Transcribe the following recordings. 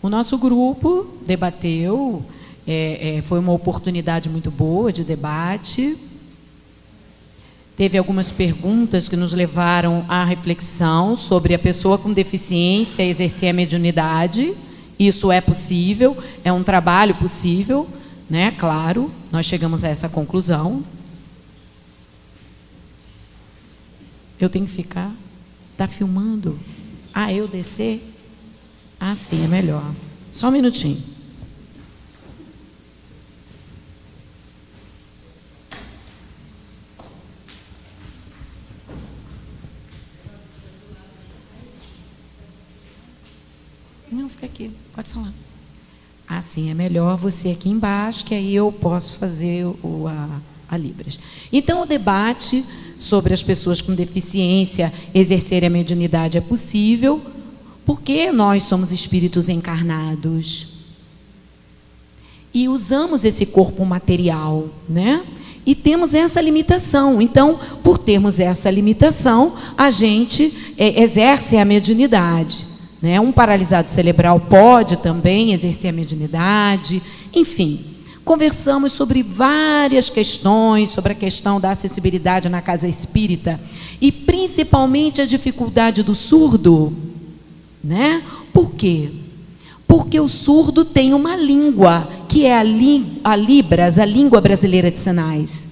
O nosso grupo debateu, foi uma oportunidade muito boa de debate. Teve algumas perguntas que nos levaram à reflexão sobre a pessoa com deficiência exercer a mediunidade. Isso é possível, é um trabalho possível, né? Claro, nós chegamos a essa conclusão. Eu tenho que ficar? Está filmando? Ah, eu descer? Ah, sim, é melhor. Só um minutinho. Não, fica aqui, pode falar. Ah, sim, é melhor você aqui embaixo, que aí eu posso fazer a Libras. Então, o debate sobre as pessoas com deficiência exercerem a mediunidade é possível, porque nós somos espíritos encarnados e usamos esse corpo material, né? E temos essa limitação. Então, por termos essa limitação, a gente exerce a mediunidade, né? Um paralisado cerebral pode também exercer a mediunidade. Enfim, conversamos sobre várias questões, sobre a questão da acessibilidade na casa espírita e principalmente a dificuldade do surdo, né? Por quê? Porque o surdo tem uma língua, que é a Libras, a língua brasileira de sinais.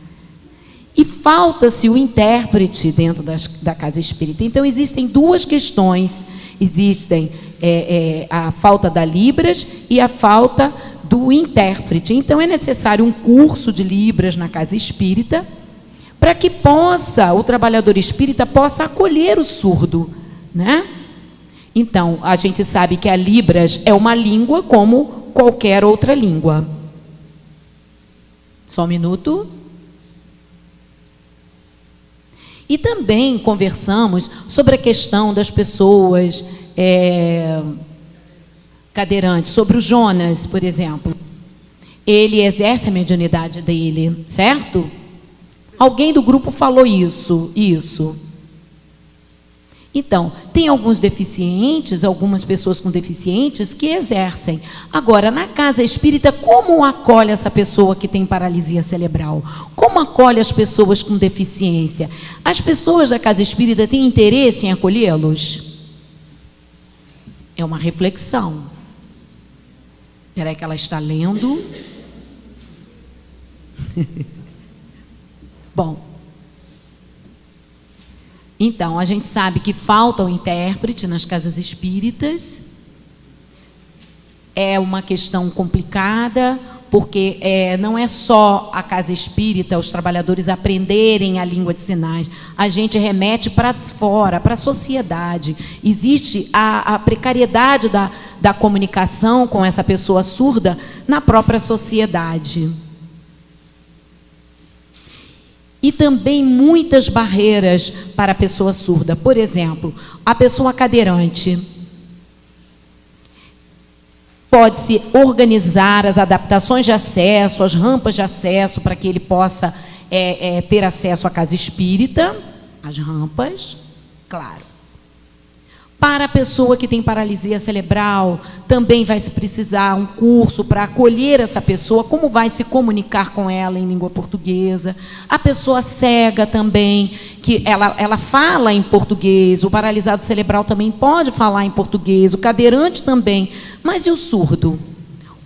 E falta-se o intérprete dentro da casa espírita. Então, existem duas questões. Existem a falta da Libras e a falta do intérprete. Então, é necessário um curso de Libras na casa espírita para que o trabalhador espírita possa acolher o surdo, né? Então, a gente sabe que a Libras é uma língua como qualquer outra língua. Só um minuto. E também conversamos sobre a questão das pessoas cadeirantes, sobre o Jonas, por exemplo. Ele exerce a mediunidade dele, certo? Alguém do grupo falou isso. Então, tem alguns deficientes, algumas pessoas com deficientes que exercem. Agora, na casa espírita, como acolhe essa pessoa que tem paralisia cerebral? Como acolhe as pessoas com deficiência? As pessoas da casa espírita têm interesse em acolhê-los? É uma reflexão. Espera aí que ela está lendo. Bom. Então, a gente sabe que falta o intérprete nas casas espíritas. É uma questão complicada, porque não é só a casa espírita, os trabalhadores aprenderem a língua de sinais. A gente remete para fora, para a sociedade. Existe a precariedade da comunicação com essa pessoa surda na própria sociedade. E também muitas barreiras para a pessoa surda. Por exemplo, a pessoa cadeirante pode-se organizar as adaptações de acesso, as rampas de acesso, para que ele possa ter acesso à casa espírita, as rampas, claro. Para a pessoa que tem paralisia cerebral, também vai se precisar um curso para acolher essa pessoa, como vai se comunicar com ela em língua portuguesa. A pessoa cega também, que ela fala em português, o paralisado cerebral também pode falar em português, o cadeirante também. Mas e o surdo?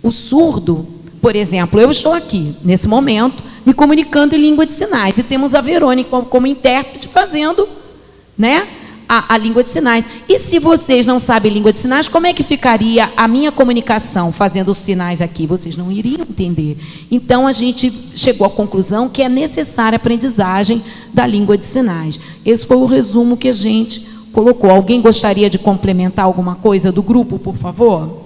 O surdo, por exemplo, eu estou aqui, nesse momento, me comunicando em língua de sinais, e temos a Verônica como intérprete fazendo, né? A língua de sinais. E se vocês não sabem língua de sinais, como é que ficaria a minha comunicação fazendo os sinais aqui? Vocês não iriam entender. Então, a gente chegou à conclusão que é necessária a aprendizagem da língua de sinais. Esse foi o resumo que a gente colocou. Alguém gostaria de complementar alguma coisa do grupo, por favor?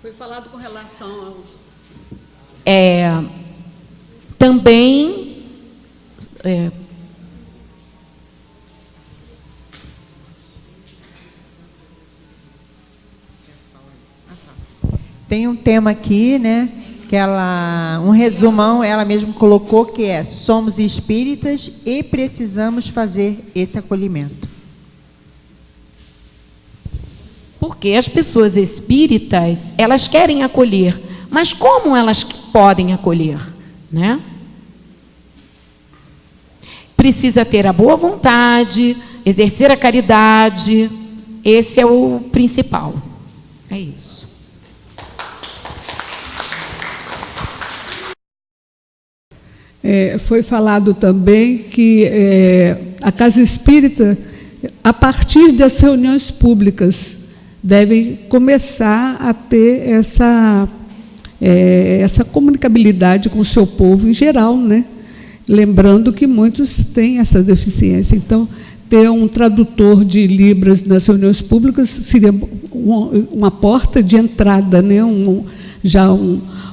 Foi falado com relação ao... Também... Tem um tema aqui, né, que um resumão, ela mesma colocou, que é: somos espíritas e precisamos fazer esse acolhimento. Porque as pessoas espíritas, elas querem acolher, mas como elas podem acolher, né? Precisa ter a boa vontade, exercer a caridade, esse é o principal. É isso. Foi falado também que a Casa Espírita, a partir das reuniões públicas, deve começar a ter essa comunicabilidade com o seu povo em geral, né? Lembrando que muitos têm essa deficiência. Então, ter um tradutor de Libras nas reuniões públicas seria uma porta de entrada, né?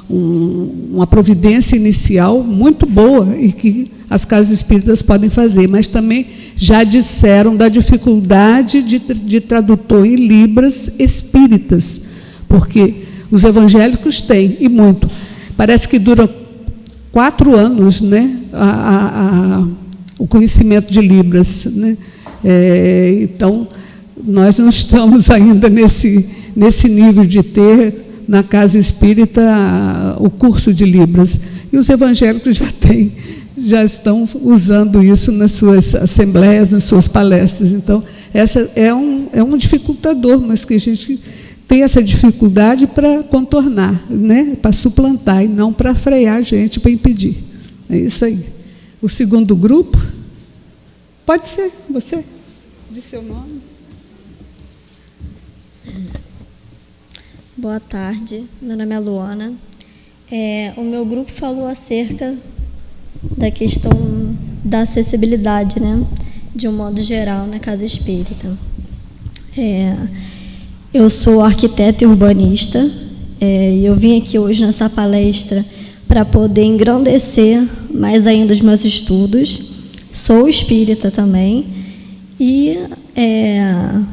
Uma providência inicial muito boa e que as casas espíritas podem fazer, mas também já disseram da dificuldade de tradutor em Libras espíritas, porque os evangélicos têm, e muito. Parece que dura 4 anos, né, o conhecimento de Libras, né? Então, nós não estamos ainda nesse nível de ter na Casa Espírita o curso de Libras. E os evangélicos já estão usando isso nas suas assembleias, nas suas palestras. Então, essa é um dificultador, mas que a gente tem essa dificuldade para contornar, né? Para suplantar e não para frear a gente, para impedir. É isso aí. O segundo grupo, pode ser você, diz seu nome. Boa tarde, meu nome é Luana. O meu grupo falou acerca da questão da acessibilidade, né, de um modo geral, na Casa Espírita. Eu sou arquiteta e urbanista, e eu vim aqui hoje nessa palestra para poder engrandecer mais ainda os meus estudos. Sou espírita também, e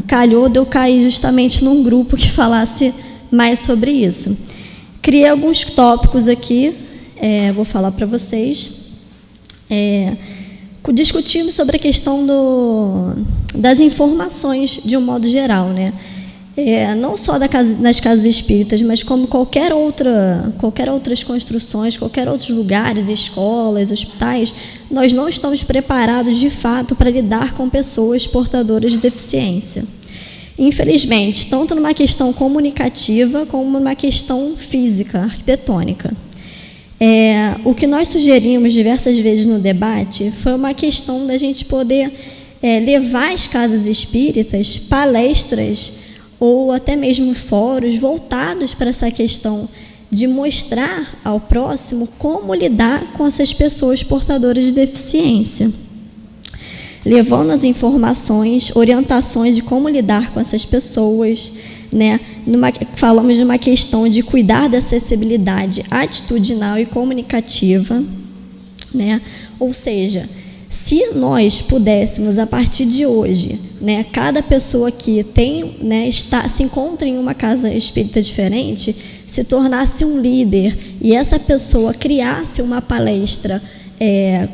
calhou de eu cair justamente num grupo que falasse mais sobre isso. Criei alguns tópicos aqui, vou falar para vocês, discutindo sobre a questão das informações de um modo geral, né? Não só nas casas espíritas, mas como qualquer outras construções, qualquer outros lugares, escolas, hospitais, nós não estamos preparados de fato para lidar com pessoas portadoras de deficiência. Infelizmente, tanto numa questão comunicativa como numa questão física, arquitetônica. O que nós sugerimos diversas vezes no debate foi uma questão da gente poder levar às casas espíritas palestras ou até mesmo fóruns voltados para essa questão de mostrar ao próximo como lidar com essas pessoas portadoras de deficiência, levando as informações, orientações de como lidar com essas pessoas, né? Falamos de uma questão de cuidar da acessibilidade atitudinal e comunicativa, né? Ou seja, se nós pudéssemos, a partir de hoje, né, cada pessoa que tem, né, se encontra em uma casa espírita diferente, se tornasse um líder e essa pessoa criasse uma palestra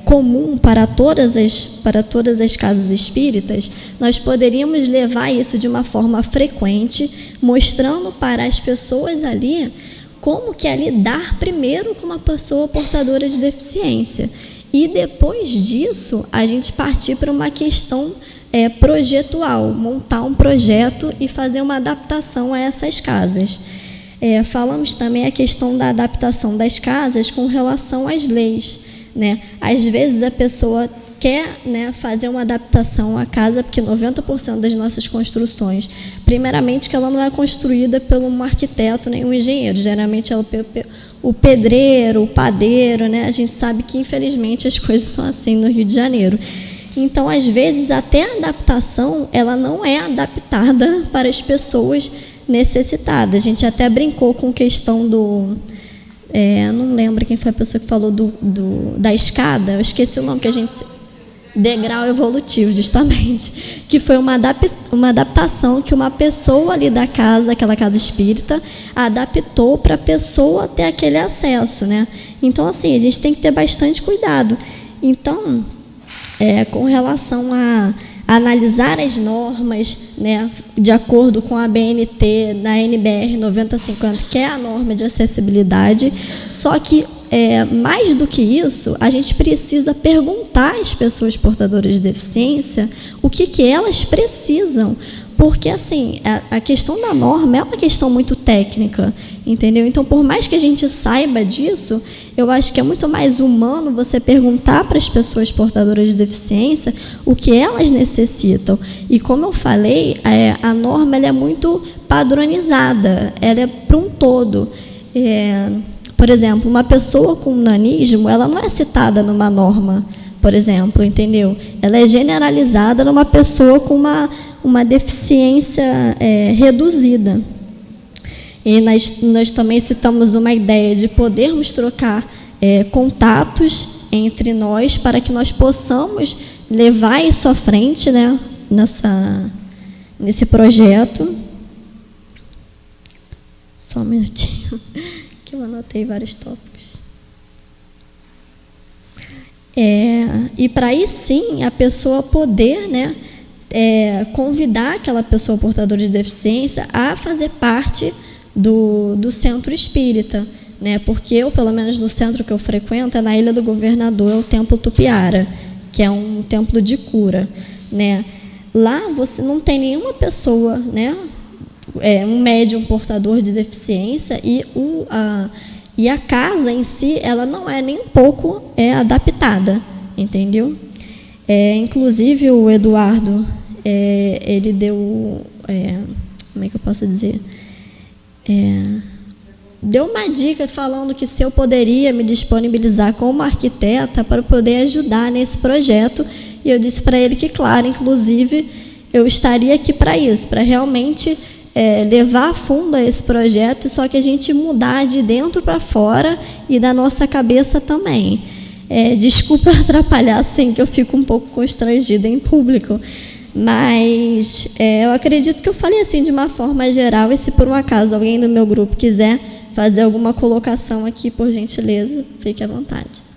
comum para todas as casas espíritas, nós poderíamos levar isso de uma forma frequente, mostrando para as pessoas ali como que é lidar primeiro com uma pessoa portadora de deficiência. E depois disso, a gente partir para uma questão projetual, montar um projeto e fazer uma adaptação a essas casas. Falamos também a questão da adaptação das casas com relação às leis, né? Às vezes a pessoa quer, né, fazer uma adaptação à casa, porque 90% das nossas construções, primeiramente que ela não é construída por um arquiteto nem um engenheiro, geralmente o pedreiro, o padeiro, né? A gente sabe que infelizmente as coisas são assim no Rio de Janeiro. Então, às vezes, até a adaptação, ela não é adaptada para as pessoas necessitadas. A gente até brincou com questão não lembro quem foi a pessoa que falou da escada, eu esqueci o nome que a gente... Degrau evolutivo, justamente, que foi uma adaptação que uma pessoa ali da casa, aquela casa espírita, adaptou para a pessoa ter aquele acesso, né? Então, assim, a gente tem que ter bastante cuidado. Então, com relação analisar as normas, né, de acordo com a BNT, da NBR 9050, que é a norma de acessibilidade. Só que, mais do que isso, a gente precisa perguntar às pessoas portadoras de deficiência o que elas precisam. Porque, assim, a questão da norma é uma questão muito técnica, entendeu? Então, por mais que a gente saiba disso, eu acho que é muito mais humano você perguntar para as pessoas portadoras de deficiência o que elas necessitam. E, como eu falei, a norma ela é muito padronizada, ela é para um todo. Por exemplo, uma pessoa com nanismo, ela não é citada numa norma, por exemplo, entendeu? Ela é generalizada numa pessoa com uma deficiência reduzida. E nós também citamos uma ideia de podermos trocar contatos entre nós para que nós possamos levar isso à frente, né, nesse projeto. Só um minutinho, que eu anotei vários tópicos. E para aí sim a pessoa poder, né, convidar aquela pessoa portadora de deficiência a fazer parte do centro espírita, né? Porque eu, pelo menos no centro que eu frequento, é na Ilha do Governador, é o Templo Tupiara, que é um templo de cura, né? Lá você não tem nenhuma pessoa, né, um médium portador de deficiência, e a casa em si, ela não é nem um pouco adaptada, entendeu? Inclusive, o Eduardo, ele deu, como é que eu posso dizer? Deu uma dica falando que se eu poderia me disponibilizar como arquiteta para poder ajudar nesse projeto, e eu disse para ele que, claro, inclusive, eu estaria aqui para isso, para realmente levar a fundo esse projeto, só que a gente mudar de dentro para fora e da nossa cabeça também. Desculpa atrapalhar, assim, que eu fico um pouco constrangida em público, mas eu acredito que eu falei assim de uma forma geral, e se por um acaso alguém do meu grupo quiser fazer alguma colocação aqui, por gentileza, fique à vontade.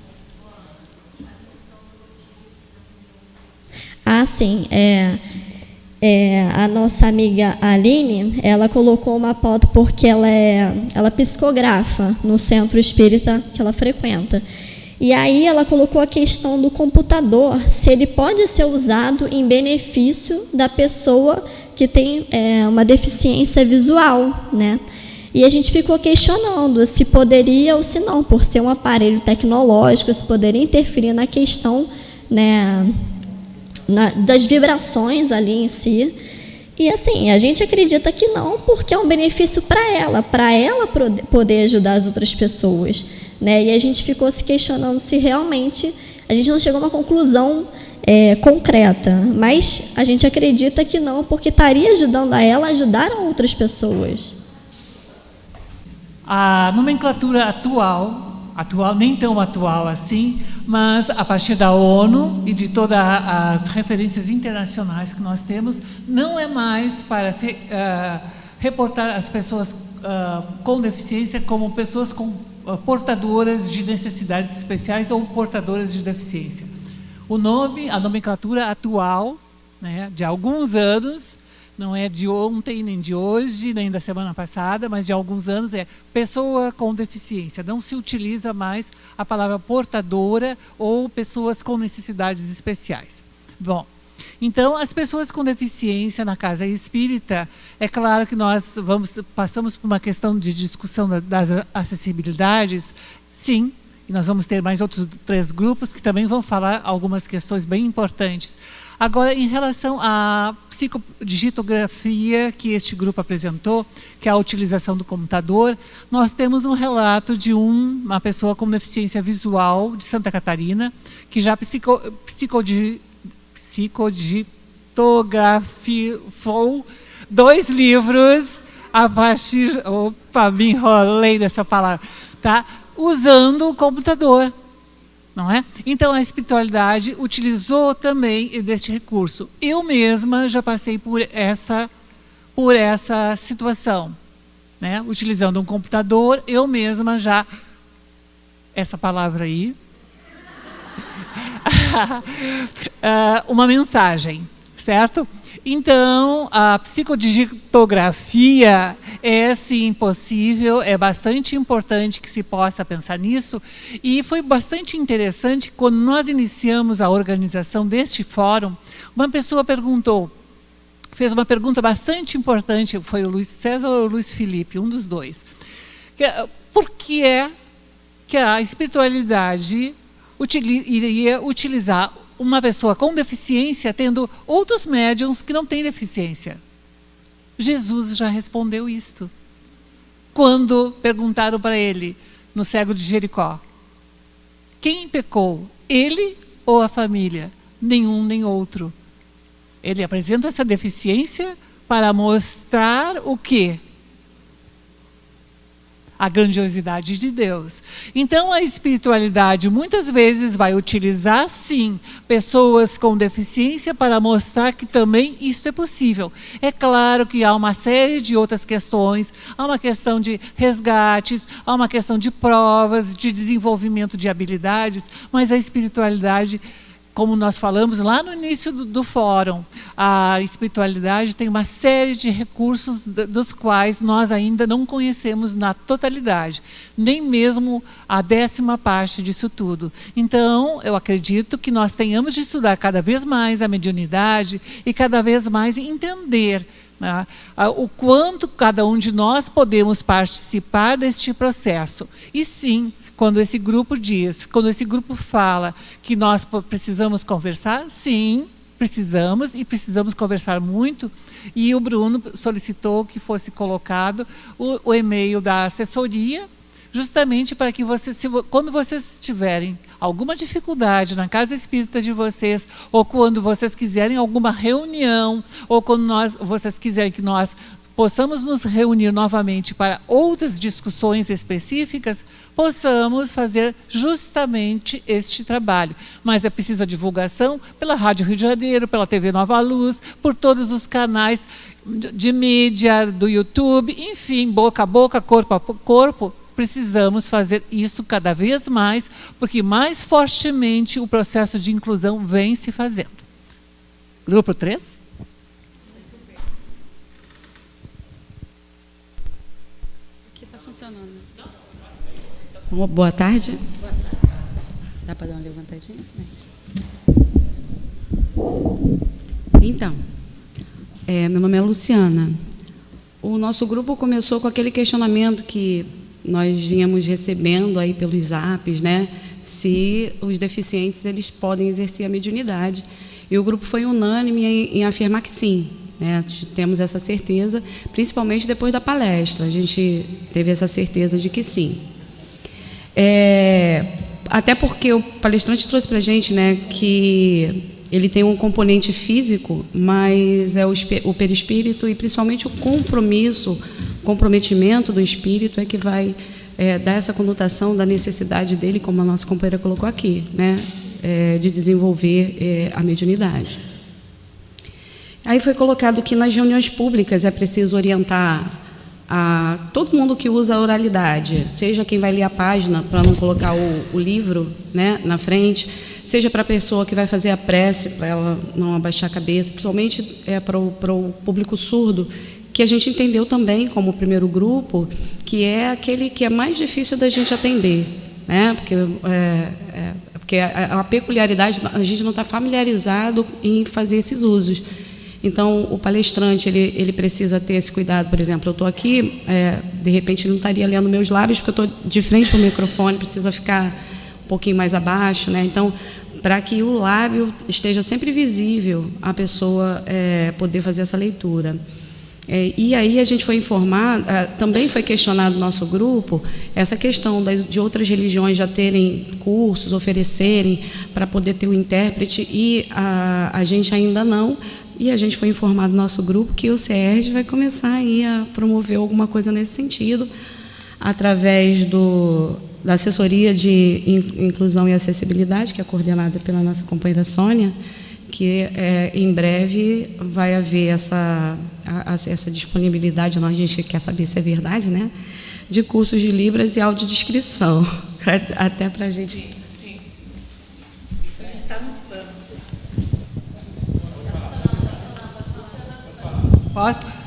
Sim, a nossa amiga Aline, ela colocou uma foto porque ela psicografa no centro espírita que ela frequenta. E aí ela colocou a questão do computador, se ele pode ser usado em benefício da pessoa que tem uma deficiência visual, né? E a gente ficou questionando se poderia ou se não, por ser um aparelho tecnológico, se poderia interferir na questão, né, das vibrações ali em si. E assim, a gente acredita que não, porque é um benefício para ela poder ajudar as outras pessoas, né? E a gente ficou se questionando se realmente, a gente não chegou a uma conclusão concreta, mas a gente acredita que não, porque estaria ajudando a ela a ajudar outras pessoas. A nomenclatura atual, nem tão atual assim, mas a partir da ONU e de todas as referências internacionais que nós temos, não é mais para reportar as pessoas com deficiência como pessoas portadoras de necessidades especiais ou portadoras de deficiência. O nome, a nomenclatura atual, né, de alguns anos, não é de ontem, nem de hoje, nem da semana passada, mas de alguns anos, é pessoa com deficiência. Não se utiliza mais a palavra portadora ou pessoas com necessidades especiais. Bom, então, as pessoas com deficiência na casa espírita, é claro que nós passamos por uma questão de discussão das acessibilidades, sim, e nós vamos ter mais outros 3 grupos que também vão falar algumas questões bem importantes. Agora, em relação à psicodigitografia que este grupo apresentou, que é a utilização do computador, nós temos um relato de uma pessoa com deficiência visual de Santa Catarina, que já psicodigitografou 2 livros a partir... Opa, me enrolei dessa palavra. Tá? Usando o computador. Não é? Então, a espiritualidade utilizou também deste recurso. Eu mesma já passei por essa situação, né? Utilizando um computador, eu mesma já... Essa palavra aí... uma mensagem. certo? Então, a psicodigitografia é, sim, possível, é bastante importante que se possa pensar nisso, e foi bastante interessante, quando nós iniciamos a organização deste fórum, uma pessoa fez uma pergunta bastante importante, foi o Luiz César ou o Luiz Felipe, um dos dois. Por que é que a espiritualidade iria utilizar uma pessoa com deficiência tendo outros médiuns que não têm deficiência? Jesus já respondeu isto. Quando perguntaram para ele, no cego de Jericó, quem pecou, ele ou a família? Nenhum nem outro. Ele apresenta essa deficiência para mostrar o quê? A grandiosidade de Deus. Então, a espiritualidade muitas vezes vai utilizar, sim, pessoas com deficiência para mostrar que também isto é possível. É claro que há uma série de outras questões, há uma questão de resgates, há uma questão de provas, de desenvolvimento de habilidades, mas a espiritualidade, como nós falamos lá no início do fórum, a espiritualidade tem uma série de recursos dos quais nós ainda não conhecemos na totalidade, nem mesmo a 10ª parte disso tudo. Então, eu acredito que nós tenhamos de estudar cada vez mais a mediunidade e cada vez mais entender, né, o quanto cada um de nós podemos participar deste processo. E sim, quando esse grupo fala que nós precisamos conversar, sim, precisamos, e precisamos conversar muito, e o Bruno solicitou que fosse colocado o e-mail da assessoria, justamente para que quando vocês tiverem alguma dificuldade na casa espírita de vocês, ou quando vocês quiserem alguma reunião, ou quando vocês quiserem que nós possamos nos reunir novamente para outras discussões específicas, possamos fazer justamente este trabalho. Mas é preciso a divulgação pela Rádio Rio de Janeiro, pela TV Nova Luz, por todos os canais de mídia, do YouTube, enfim, boca a boca, corpo a corpo. Precisamos fazer isso cada vez mais, porque mais fortemente o processo de inclusão vem se fazendo. Grupo 3? Boa tarde. Dá para dar uma levantadinha? Então, meu nome é Luciana. O nosso grupo começou com aquele questionamento que nós vínhamos recebendo aí pelos zaps, né? Se os deficientes eles podem exercer a mediunidade. E o grupo foi unânime em afirmar que sim. Né? Temos essa certeza, principalmente depois da palestra. A gente teve essa certeza de que sim. Até porque o palestrante trouxe para a gente, né, que ele tem um componente físico, mas é o perispírito e principalmente o comprometimento do espírito é que vai dar essa conotação da necessidade dele, como a nossa companheira colocou aqui, né, de desenvolver a mediunidade. Aí foi colocado que nas reuniões públicas é preciso orientar a todo mundo que usa a oralidade, seja quem vai ler a página para não colocar o livro, né, na frente, seja para a pessoa que vai fazer a prece, para ela não abaixar a cabeça, principalmente para o público surdo, que a gente entendeu também como primeiro grupo, que é aquele que é mais difícil da gente atender, né, porque a peculiaridade, a gente não está familiarizado em fazer esses usos. Então, o palestrante, ele precisa ter esse cuidado. Por exemplo, eu estou aqui, de repente, não estaria lendo meus lábios, porque eu estou de frente para o microfone, precisa ficar um pouquinho mais abaixo, né? Então, para que o lábio esteja sempre visível, a pessoa poder fazer essa leitura. E aí a gente foi informar, também foi questionado no nosso grupo, essa questão de outras religiões já terem cursos, oferecerem para poder ter o intérprete, e a gente ainda não. E a gente foi informado no nosso grupo que o CERJ vai começar aí a promover alguma coisa nesse sentido, através da assessoria de inclusão e acessibilidade, que é coordenada pela nossa companheira Sônia, que em breve vai haver essa disponibilidade, a gente quer saber se é verdade, né, de cursos de Libras e audiodescrição, até para a gente... Sim. Isso está nos planos.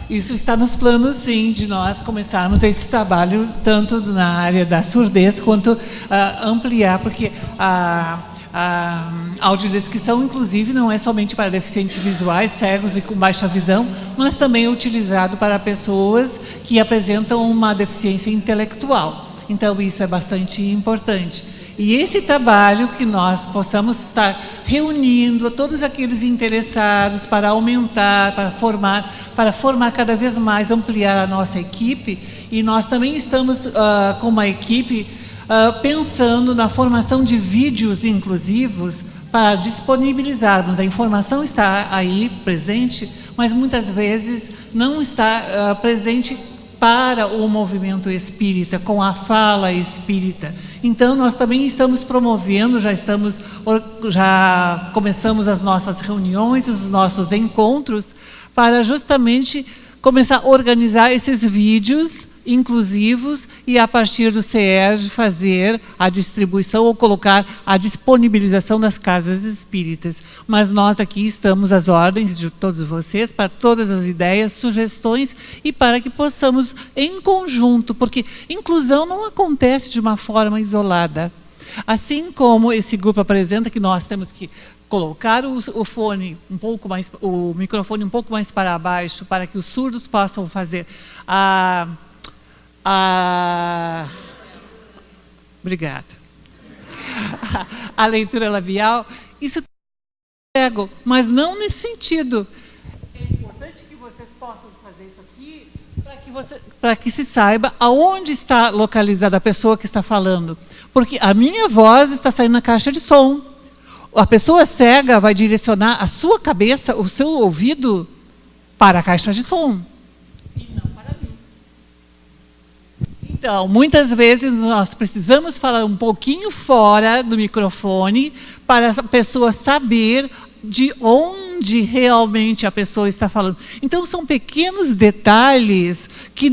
Isso está nos planos, sim, de nós começarmos esse trabalho, tanto na área da surdez, quanto ampliar, porque a audiodescrição, inclusive, não é somente para deficientes visuais, cegos e com baixa visão, mas também é utilizado para pessoas que apresentam uma deficiência intelectual. Então, isso é bastante importante. E esse trabalho que nós possamos estar reunindo todos aqueles interessados para aumentar, para formar cada vez mais, ampliar a nossa equipe. E nós também estamos com uma equipe pensando na formação de vídeos inclusivos para disponibilizarmos. A informação está aí presente, mas muitas vezes não está presente para o movimento espírita, com a fala espírita. Então, nós também estamos promovendo, já começamos as nossas reuniões, os nossos encontros, para justamente começar a organizar esses vídeos inclusivos e, a partir do CERJ, fazer a distribuição ou colocar a disponibilização das casas espíritas. Mas nós aqui estamos às ordens de todos vocês para todas as ideias, sugestões e para que possamos em conjunto, porque inclusão não acontece de uma forma isolada. Assim como esse grupo apresenta que nós temos que colocar o fone um pouco mais, o microfone um pouco mais para baixo, para que os surdos possam fazer obrigada. A leitura labial, isso é ego, mas não nesse sentido. É importante que vocês possam fazer isso aqui para que se saiba aonde está localizada a pessoa que está falando. Porque a minha voz está saindo na caixa de som. A pessoa cega vai direcionar a sua cabeça, o seu ouvido, para a caixa de som. E não para mim. Então, muitas vezes nós precisamos falar um pouquinho fora do microfone para a pessoa saber de onde realmente a pessoa está falando. Então, são pequenos detalhes que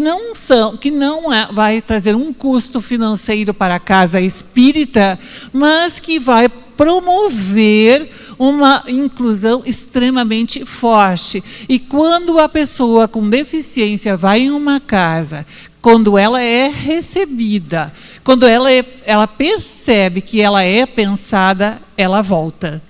vai trazer um custo financeiro para a casa espírita, mas que vai promover uma inclusão extremamente forte. E quando a pessoa com deficiência vai em uma casa, quando ela é recebida, quando ela percebe que ela é pensada, ela volta.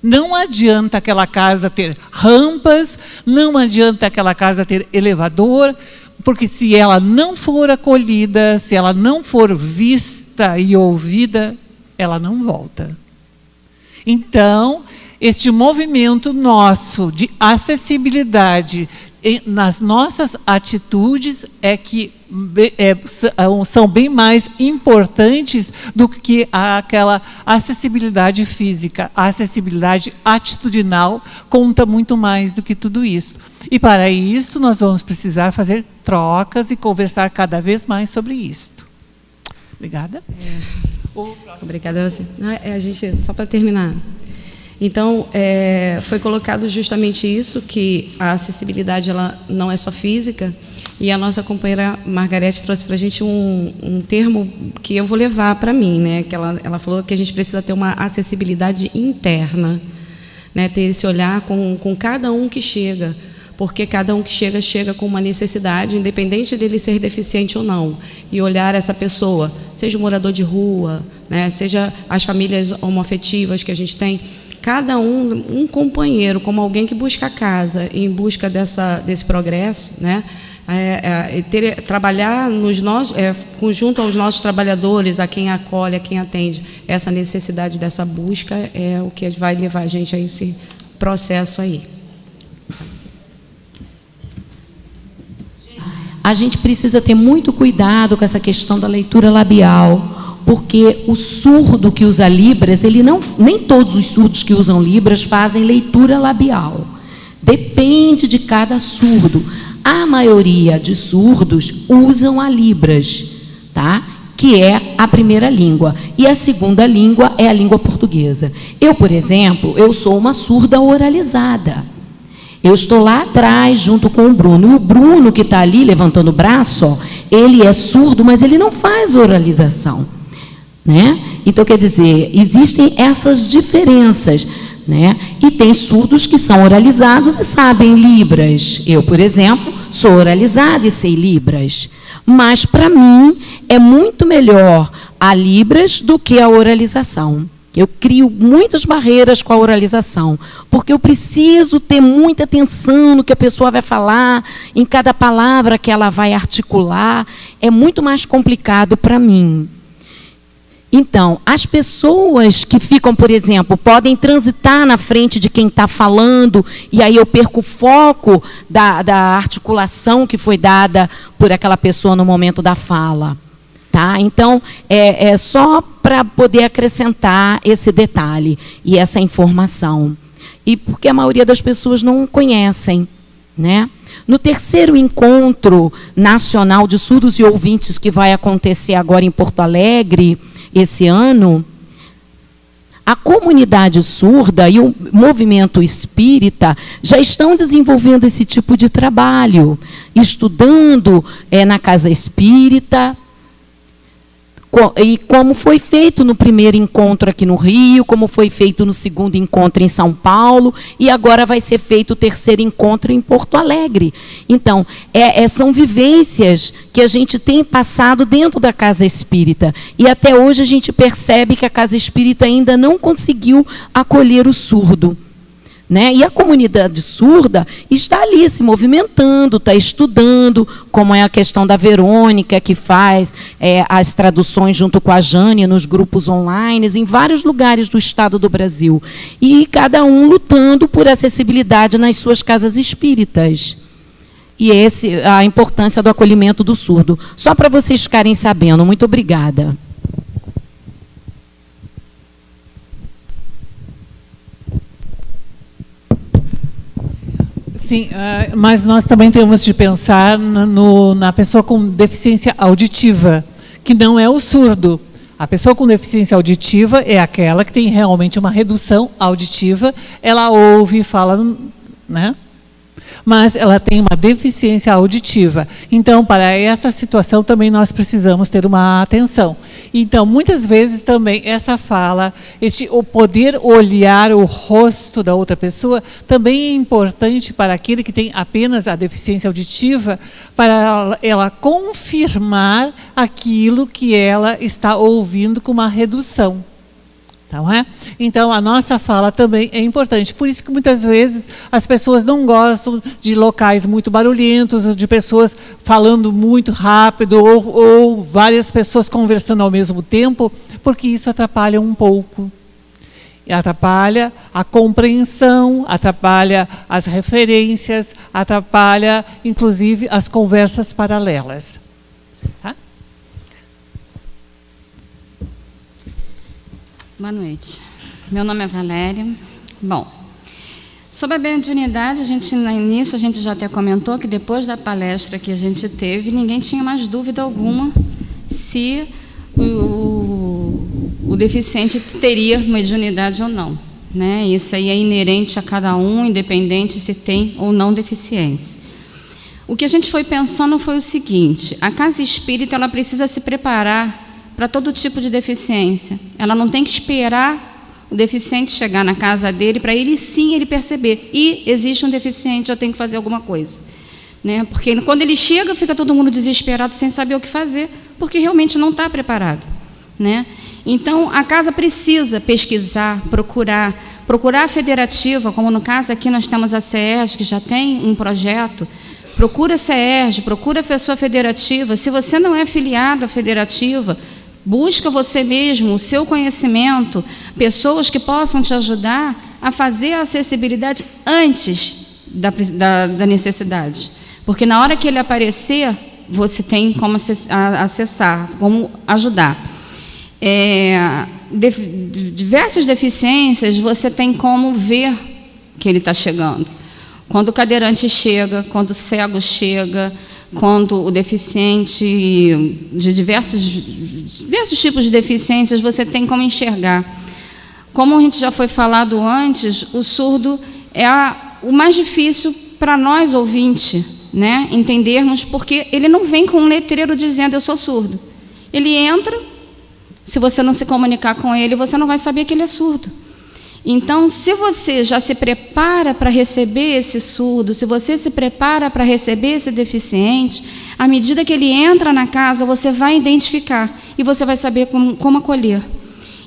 Não adianta aquela casa ter rampas, não adianta aquela casa ter elevador, porque se ela não for acolhida, se ela não for vista e ouvida, ela não volta. Então, este movimento nosso de acessibilidade nas nossas atitudes são bem mais importantes do que aquela acessibilidade física. A acessibilidade atitudinal conta muito mais do que tudo isso. E para isso nós vamos precisar fazer trocas e conversar cada vez mais sobre isso. Obrigada. Obrigada a você. A gente, só para terminar. Então, foi colocado justamente isso, que a acessibilidade ela não é só física, e a nossa companheira Margarete trouxe para a gente um termo que eu vou levar para mim, né? Que ela falou que a gente precisa ter uma acessibilidade interna, né? Ter esse olhar com cada um que chega, porque cada um que chega com uma necessidade, independente dele ser deficiente ou não, e olhar essa pessoa, seja um morador de rua, né? Seja as famílias homoafetivas que a gente tem, cada um companheiro, como alguém que busca a casa, em busca desse progresso, né? Trabalhar junto aos nossos trabalhadores, a quem acolhe, a quem atende, essa necessidade dessa busca é o que vai levar a gente a esse processo aí. A gente precisa ter muito cuidado com essa questão da leitura labial, porque o surdo que usa Libras, nem todos os surdos que usam Libras fazem leitura labial. Depende de cada surdo. A maioria de surdos usam a Libras, tá? Que é a primeira língua. E a segunda língua é a língua portuguesa. Eu, por exemplo, eu sou uma surda oralizada. Eu estou lá atrás, junto com o Bruno. E o Bruno, que está ali levantando o braço, ó, ele é surdo, mas ele não faz oralização, né? Então, quer dizer, existem essas diferenças. né? E tem surdos que são oralizados e sabem Libras. Eu, por exemplo, sou oralizada e sei Libras. Mas, para mim, é muito melhor a Libras do que a oralização. Eu crio muitas barreiras com a oralização, porque eu preciso ter muita atenção no que a pessoa vai falar, em cada palavra que ela vai articular. É muito mais complicado para mim. Então, as pessoas que ficam, por exemplo, podem transitar na frente de quem está falando, e aí eu perco o foco da articulação que foi dada por aquela pessoa no momento da fala. Tá? Então, é só para poder acrescentar esse detalhe e essa informação. E porque a maioria das pessoas não conhecem, né? No terceiro encontro nacional de surdos e ouvintes, que vai acontecer agora em Porto Alegre, esse ano, a comunidade surda e o movimento espírita já estão desenvolvendo esse tipo de trabalho, estudando na casa espírita, e como foi feito no primeiro encontro aqui no Rio, como foi feito no segundo encontro em São Paulo, e agora vai ser feito o terceiro encontro em Porto Alegre. Então, são vivências que a gente tem passado dentro da casa espírita, e até hoje a gente percebe que a casa espírita ainda não conseguiu acolher o surdo. Né? E a comunidade surda está ali se movimentando, está estudando, como é a questão da Verônica, que faz as traduções junto com a Jane nos grupos online, em vários lugares do estado do Brasil. E cada um lutando por acessibilidade nas suas casas espíritas. E a importância do acolhimento do surdo. Só para vocês ficarem sabendo. Muito obrigada. Sim, mas nós também temos de pensar na pessoa com deficiência auditiva, que não é o surdo. A pessoa com deficiência auditiva é aquela que tem realmente uma redução auditiva, ela ouve e fala, né? Mas ela tem uma deficiência auditiva. Então, para essa situação também nós precisamos ter uma atenção. Então, muitas vezes também essa fala, o poder olhar o rosto da outra pessoa, também é importante para aquele que tem apenas a deficiência auditiva, para ela confirmar aquilo que ela está ouvindo com uma redução. Não é? Então, a nossa fala também é importante. Por isso que muitas vezes as pessoas não gostam de locais muito barulhentos, de pessoas falando muito rápido, ou várias pessoas conversando ao mesmo tempo, porque isso atrapalha um pouco. Atrapalha a compreensão, atrapalha as referências, atrapalha, inclusive, as conversas paralelas. Tá? Boa noite. Meu nome é Valéria. Bom, sobre a mediunidade, no início a gente já até comentou que depois da palestra que a gente teve, ninguém tinha mais dúvida alguma se o deficiente teria mediunidade ou não. Né? Isso aí é inerente a cada um, independente se tem ou não deficiência. O que a gente foi pensando foi o seguinte: a casa espírita ela precisa se preparar para todo tipo de deficiência. Ela não tem que esperar o deficiente chegar na casa dele para ele perceber. E existe um deficiente, eu tenho que fazer alguma coisa. Né? Porque quando ele chega, fica todo mundo desesperado, sem saber o que fazer, porque realmente não está preparado. Né? Então, a casa precisa pesquisar, procurar a federativa, como no caso aqui nós temos a CERJ, que já tem um projeto. Procura a CERJ, procura a sua federativa. Se você não é filiado à federativa, busca você mesmo, o seu conhecimento, pessoas que possam te ajudar a fazer a acessibilidade antes da necessidade. Porque na hora que ele aparecer, você tem como acessar, como ajudar. Diversas deficiências, você tem como ver que ele está chegando. Quando o cadeirante chega, quando o cego chega, quando o deficiente de diversos tipos de deficiências, você tem como enxergar. Como a gente já foi falado antes, o surdo é o mais difícil para nós, ouvintes, né, entendermos, porque ele não vem com um letreiro dizendo eu sou surdo. Ele entra, se você não se comunicar com ele, você não vai saber que ele é surdo. Então, se você já se prepara para receber esse surdo, se você se prepara para receber esse deficiente, à medida que ele entra na casa, você vai identificar e você vai saber como acolher.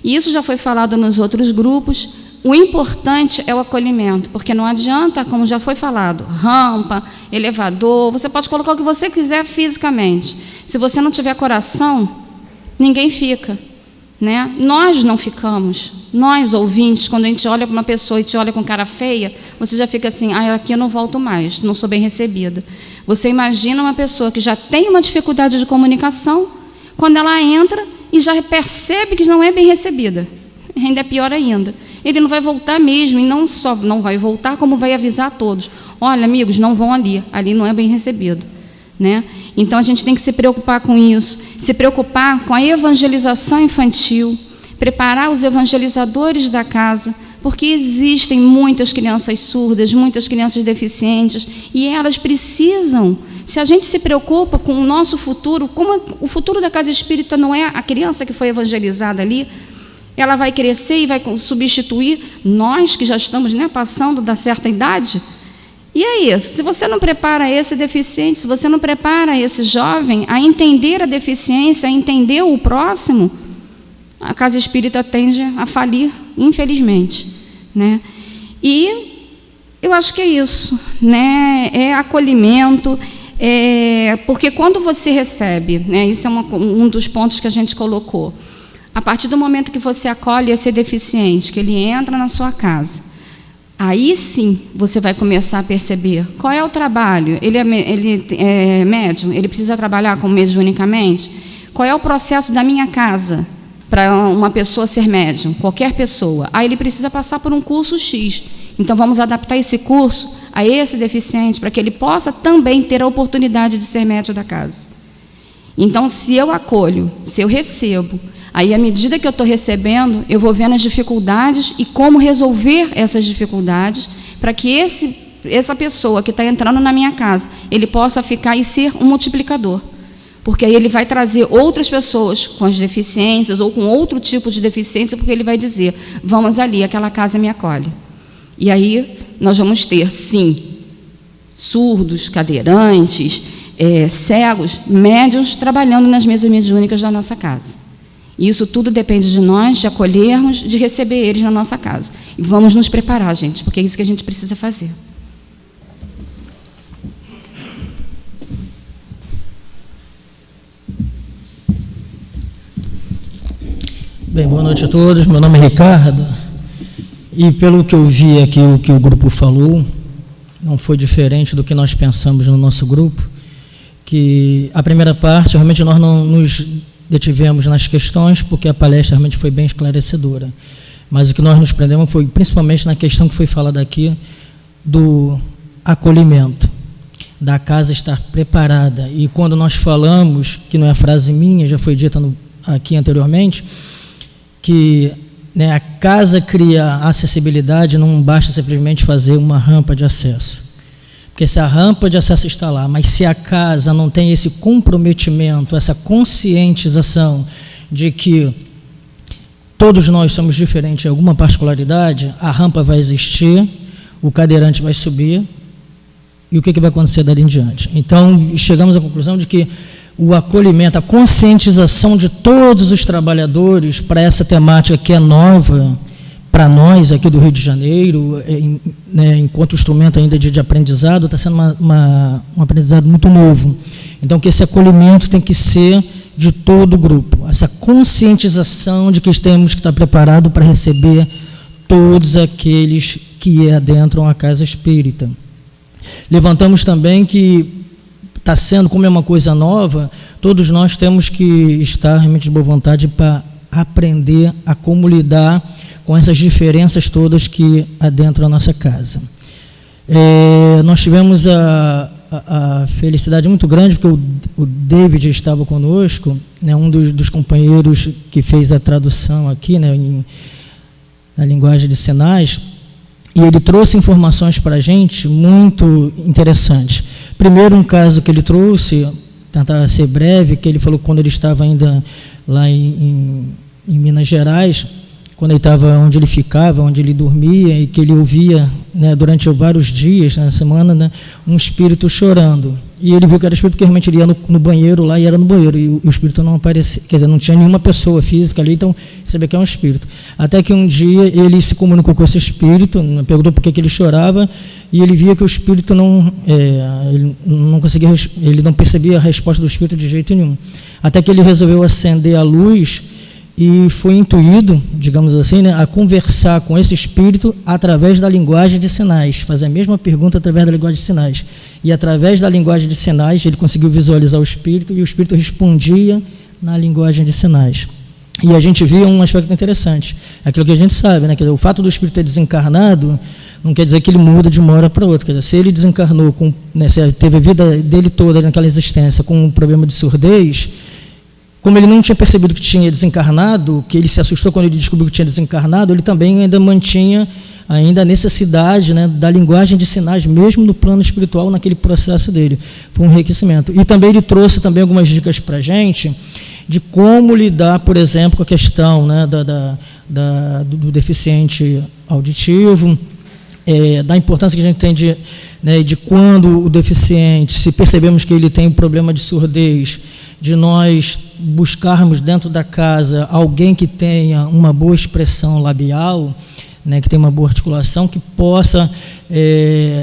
E isso já foi falado nos outros grupos. O importante é o acolhimento, porque não adianta, como já foi falado, rampa, elevador, você pode colocar o que você quiser fisicamente. Se você não tiver coração, ninguém fica. Né? Nós não ficamos. Nós, ouvintes, quando a gente olha para uma pessoa e te olha com cara feia, você já fica assim, aqui eu não volto mais, não sou bem recebida. Você imagina uma pessoa que já tem uma dificuldade de comunicação, quando ela entra e já percebe que não é bem recebida. Ainda é pior ainda. Ele não vai voltar mesmo, e não só não vai voltar, como vai avisar a todos. Olha, amigos, não vão ali não é bem recebido. Né? Então, a gente tem que se preocupar com isso, se preocupar com a evangelização infantil, preparar os evangelizadores da casa, porque existem muitas crianças surdas, muitas crianças deficientes, e elas precisam, se a gente se preocupa com o nosso futuro, como o futuro da casa espírita não é a criança que foi evangelizada ali, ela vai crescer e vai substituir nós que já estamos, né, passando da certa idade. E é isso, se você não prepara esse deficiente, se você não prepara esse jovem a entender a deficiência, a entender o próximo, a casa espírita tende a falir, infelizmente. Né? E eu acho que é isso, né? É acolhimento, porque quando você recebe, né, isso é um dos pontos que a gente colocou, a partir do momento que você acolhe esse deficiente, que ele entra na sua casa, aí sim você vai começar a perceber qual é o trabalho. Ele é médium, ele precisa trabalhar com mediunicamente. Qual é o processo da minha casa para uma pessoa ser médium? Qualquer pessoa. Aí ele precisa passar por um curso X. Então vamos adaptar esse curso a esse deficiente para que ele possa também ter a oportunidade de ser médium da casa. Então, se eu acolho, se eu recebo, aí, à medida que eu estou recebendo, eu vou vendo as dificuldades e como resolver essas dificuldades para que essa pessoa que está entrando na minha casa, ele possa ficar e ser um multiplicador. Porque aí ele vai trazer outras pessoas com as deficiências ou com outro tipo de deficiência, porque ele vai dizer, vamos ali, aquela casa me acolhe. E aí nós vamos ter, sim, surdos, cadeirantes, cegos, médiuns, trabalhando nas mesas mediúnicas da nossa casa. E isso tudo depende de nós, de acolhermos, de receber eles na nossa casa. E vamos nos preparar, gente, porque é isso que a gente precisa fazer. Bem, boa noite a todos. Meu nome é Ricardo. E pelo que eu vi aqui, o que o grupo falou, não foi diferente do que nós pensamos no nosso grupo, que a primeira parte, realmente nós não nos detivemos nas questões, porque a palestra realmente foi bem esclarecedora. Mas o que nós nos prendemos foi principalmente na questão que foi falada aqui do acolhimento, da casa estar preparada. E quando nós falamos, que não é frase minha, já foi dita aqui anteriormente, que, né, a casa cria acessibilidade, não basta simplesmente fazer uma rampa de acesso. Porque se a rampa de acesso está lá, mas se a casa não tem esse comprometimento, essa conscientização de que todos nós somos diferentes em alguma particularidade, a rampa vai existir, o cadeirante vai subir, e o que vai acontecer dali em diante? Então, chegamos à conclusão de que o acolhimento, a conscientização de todos os trabalhadores para essa temática que é nova, para nós aqui do Rio de Janeiro, né, enquanto instrumento ainda de aprendizado, está sendo um aprendizado muito novo. Então, que esse acolhimento tem que ser de todo o grupo, essa conscientização de que temos que estar preparados para receber todos aqueles que adentram a casa espírita. Levantamos também que está sendo, como é uma coisa nova, todos nós temos que estar realmente de boa vontade para aprender a como lidar com essas diferenças todas que adentram a nossa casa. Nós tivemos a felicidade muito grande, porque o David estava conosco, né, um dos companheiros que fez a tradução aqui, né, na linguagem de sinais, e ele trouxe informações para a gente muito interessantes. Primeiro, um caso que ele trouxe, tentar ser breve, que ele falou que quando ele estava ainda lá em Minas Gerais, quando ele estava onde ele ficava, onde ele dormia, e que ele ouvia, né, durante vários dias, na semana, né, um espírito chorando. E ele viu que era espírito, porque realmente ele ia no banheiro lá, e era no banheiro, e o espírito não aparecia, quer dizer, não tinha nenhuma pessoa física ali, então sabia que é um espírito. Até que um dia ele se comunicou com esse espírito, perguntou por que ele chorava, e ele via que o espírito ele não conseguia, ele não percebia a resposta do espírito de jeito nenhum. Até que ele resolveu acender a luz e foi intuído, digamos assim, né, a conversar com esse espírito através da linguagem de sinais, fazer a mesma pergunta através da linguagem de sinais. E através da linguagem de sinais ele conseguiu visualizar o espírito, e o espírito respondia na linguagem de sinais. E a gente via um aspecto interessante, aquilo que a gente sabe, né, que o fato do espírito ter desencarnado não quer dizer que ele muda de uma hora para outra. Quer dizer, se ele desencarnou, se teve a vida dele toda naquela existência com um problema de surdez, como ele não tinha percebido que tinha desencarnado, que ele se assustou quando ele descobriu que tinha desencarnado, ele também ainda mantinha a necessidade, né, da linguagem de sinais, mesmo no plano espiritual, naquele processo dele. Foi um enriquecimento. E também ele trouxe também algumas dicas para a gente de como lidar, por exemplo, com a questão, né, do deficiente auditivo, da importância que a gente tem de quando o deficiente, se percebemos que ele tem um problema de surdez, de nós buscarmos dentro da casa alguém que tenha uma boa expressão labial, né, que tenha uma boa articulação, que possa,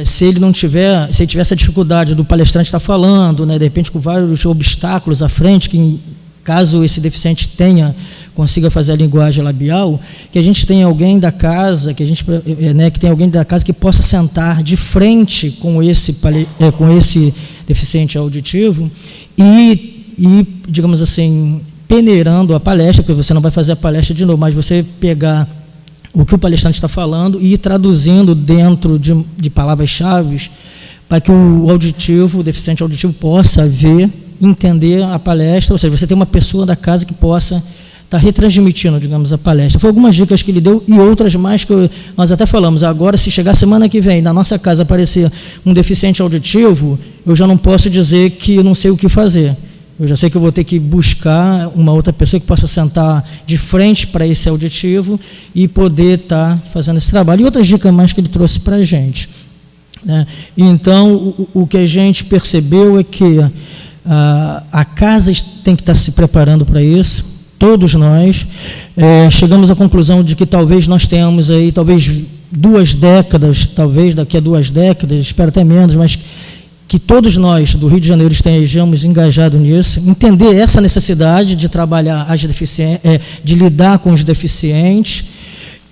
se ele tiver essa dificuldade do palestrante estar falando, né, de repente com vários obstáculos à frente, que caso esse deficiente consiga fazer a linguagem labial, que a gente tenha alguém da casa, que tenha alguém da casa que possa sentar de frente com esse deficiente auditivo e, digamos assim, peneirando a palestra, porque você não vai fazer a palestra de novo, mas você pegar o que o palestrante está falando e ir traduzindo dentro de palavras-chave para que o deficiente auditivo possa entender a palestra, ou seja, você tem uma pessoa da casa que possa estar retransmitindo, digamos, a palestra. Foi algumas dicas que ele deu e outras mais que nós até falamos. Agora, se chegar semana que vem, na nossa casa aparecer um deficiente auditivo, eu já não posso dizer que eu não sei o que fazer. Eu já sei que eu vou ter que buscar uma outra pessoa que possa sentar de frente para esse auditivo e poder estar fazendo esse trabalho. E outras dicas mais que ele trouxe para a gente, né? Então, o que a gente percebeu é que a casa tem que estar se preparando para isso, todos nós. Chegamos à conclusão de que talvez nós tenhamos aí, talvez 2 décadas, talvez daqui a 2 décadas, espero até menos, mas que todos nós do Rio de Janeiro estejamos engajados nisso, entender essa necessidade de trabalhar de lidar com os deficientes,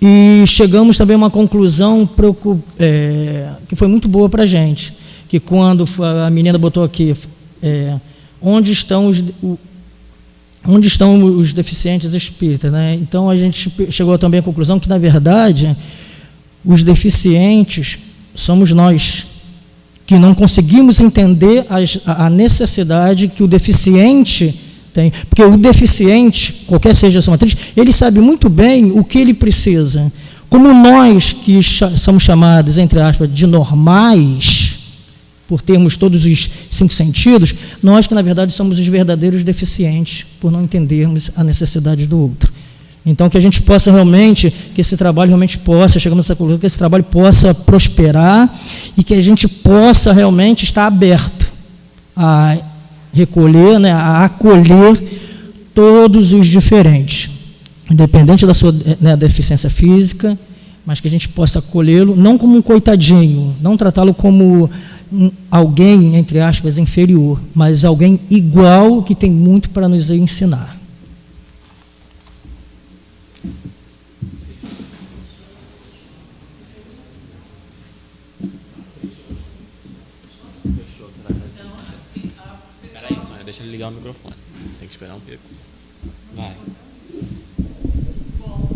e chegamos também a uma conclusão que foi muito boa para a gente, que quando a menina botou aqui, onde estão os deficientes espíritas, né? Então a gente chegou também à conclusão que, na verdade, os deficientes somos nós, que não conseguimos entender a necessidade que o deficiente tem. Porque o deficiente, qualquer seja a sua matriz, ele sabe muito bem o que ele precisa. Como nós, que somos chamados, entre aspas, de normais, por termos todos os 5 sentidos, nós que, na verdade, somos os verdadeiros deficientes, por não entendermos a necessidade do outro. Então, que a gente possa realmente, que esse trabalho realmente possa, chegamos a essa conclusão, que esse trabalho possa prosperar e que a gente possa realmente estar aberto a recolher, né, a acolher todos os diferentes, independente da sua, né, deficiência física, mas que a gente possa acolhê-lo, não como um coitadinho, não tratá-lo como alguém, entre aspas, inferior, mas alguém igual, que tem muito para nos ensinar. Deixa ele ligar o microfone. Tem que esperar um pouco. Vai. Bom,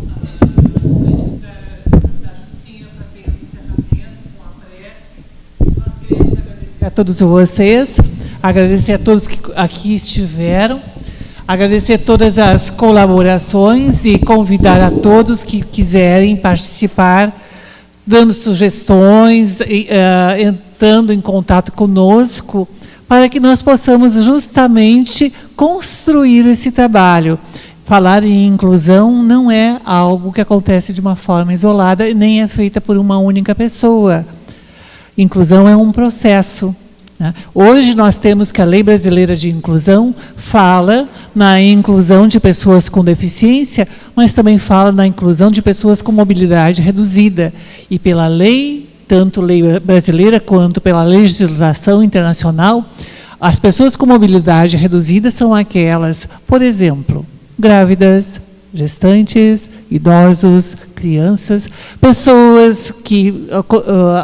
antes da Jucinha fazer o encerramento com a prece, nós queremos agradecer a todos vocês, agradecer a todos que aqui estiveram, agradecer todas as colaborações e convidar a todos que quiserem participar, dando sugestões, entrando em contato conosco, para que nós possamos justamente construir esse trabalho. falar em inclusão não é algo que acontece de uma forma isolada e nem é feita por uma única pessoa. Inclusão é um processo. Hoje nós temos que a Lei Brasileira de Inclusão fala na inclusão de pessoas com deficiência, mas também fala na inclusão de pessoas com mobilidade reduzida. E pela lei, tanto lei brasileira quanto pela legislação internacional, as pessoas com mobilidade reduzida são aquelas, por exemplo, grávidas, gestantes, idosos, crianças, pessoas que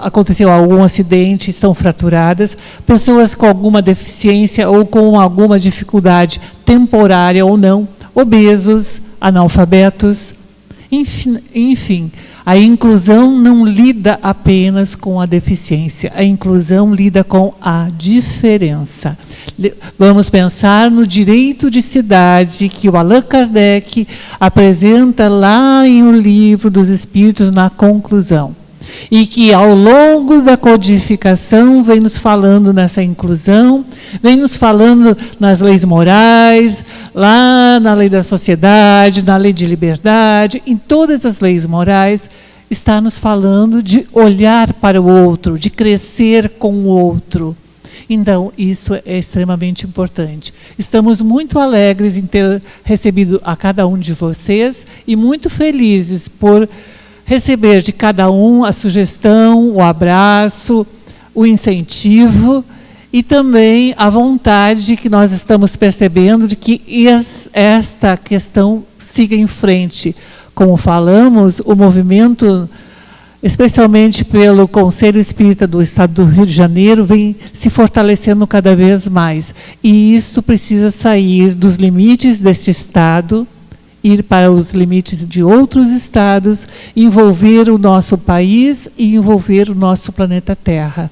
aconteceu algum acidente, estão fraturadas, pessoas com alguma deficiência ou com alguma dificuldade temporária ou não, obesos, analfabetos, enfim. A inclusão não lida apenas com a deficiência, a inclusão lida com a diferença. Vamos pensar no direito de cidade que o Allan Kardec apresenta lá em O Livro dos Espíritos, na conclusão. E que ao longo da codificação vem nos falando nessa inclusão, vem nos falando nas leis morais, lá na lei da sociedade, na lei de liberdade, em todas as leis morais, está nos falando de olhar para o outro, de crescer com o outro. Então, isso é extremamente importante. Estamos muito alegres em ter recebido a cada um de vocês e muito felizes por receber de cada um a sugestão, o abraço, o incentivo e também a vontade que nós estamos percebendo de que esta questão siga em frente. Como falamos, o movimento, especialmente pelo Conselho Espírita do Estado do Rio de Janeiro, vem se fortalecendo cada vez mais. E isso precisa sair dos limites deste Estado, ir para os limites de outros estados, envolver o nosso país e envolver o nosso planeta Terra.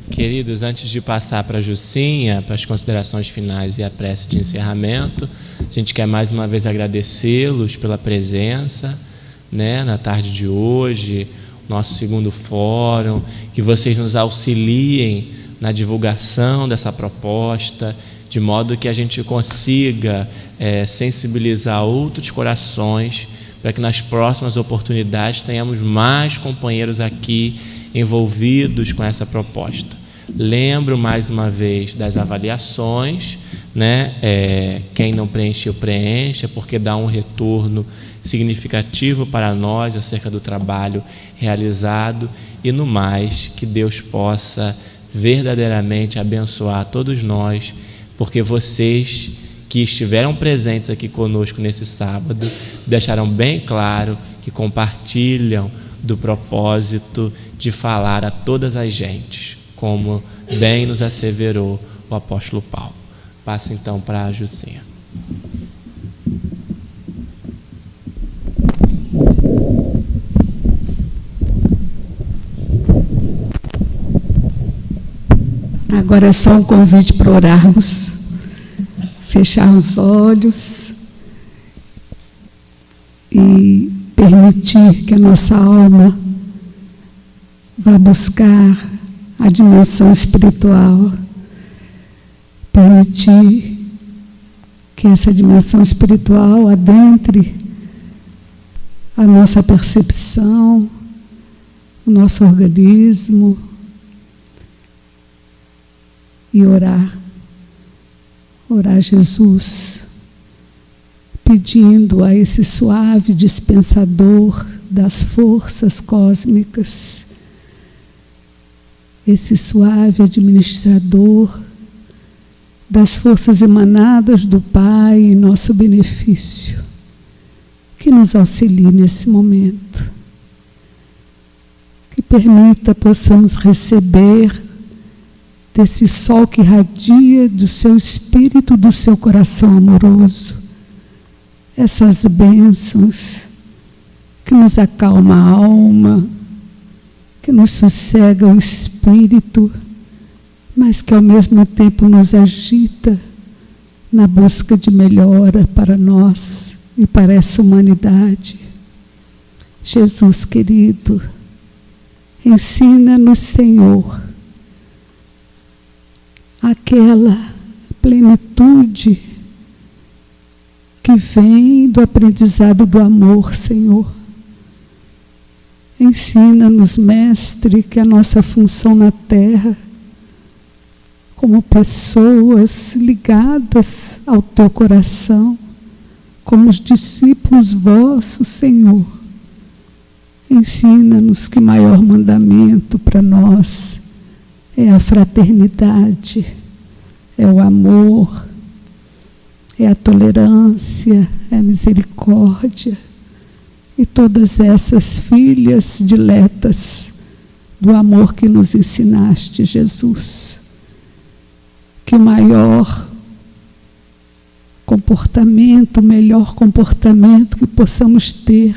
Queridos, antes de passar para a Jucinha, para as considerações finais e a prece de encerramento, a gente quer mais uma vez agradecê-los pela presença, né, na tarde de hoje, nosso segundo fórum, que vocês nos auxiliem na divulgação dessa proposta, de modo que a gente consiga sensibilizar outros corações, para que nas próximas oportunidades tenhamos mais companheiros aqui envolvidos com essa proposta. Lembro mais uma vez das avaliações, né? Quem não preencheu, preencha, porque dá um retorno significativo para nós acerca do trabalho realizado, e no mais, que Deus possa verdadeiramente abençoar todos nós, porque vocês que estiveram presentes aqui conosco nesse sábado deixaram bem claro que compartilham do propósito de falar a todas as gentes, como bem nos asseverou o apóstolo Paulo. Passa então para a Jucinha. Agora é só um convite para orarmos, fechar os olhos e permitir que a nossa alma vá buscar a dimensão espiritual, permitir que essa dimensão espiritual adentre a nossa percepção, o nosso organismo, e orar a Jesus, pedindo a esse suave dispensador das forças cósmicas, esse suave administrador das forças emanadas do Pai em nosso benefício, que nos auxilie nesse momento, que permita possamos receber desse sol que irradia do seu espírito, do seu coração amoroso, essas bênçãos que nos acalma a alma, que nos sossega o espírito, mas que ao mesmo tempo nos agita na busca de melhora para nós e para essa humanidade. Jesus querido, ensina-nos, Senhor, aquela plenitude que que vem do aprendizado do amor, Senhor. Ensina-nos, Mestre, que a nossa função na terra, como pessoas ligadas ao Teu coração, como os discípulos vossos, Senhor, ensina-nos que o maior mandamento para nós é a fraternidade, é o amor, é a tolerância, é a misericórdia. E todas essas filhas diletas do amor que nos ensinaste, Jesus. Que o maior comportamento, o melhor comportamento que possamos ter,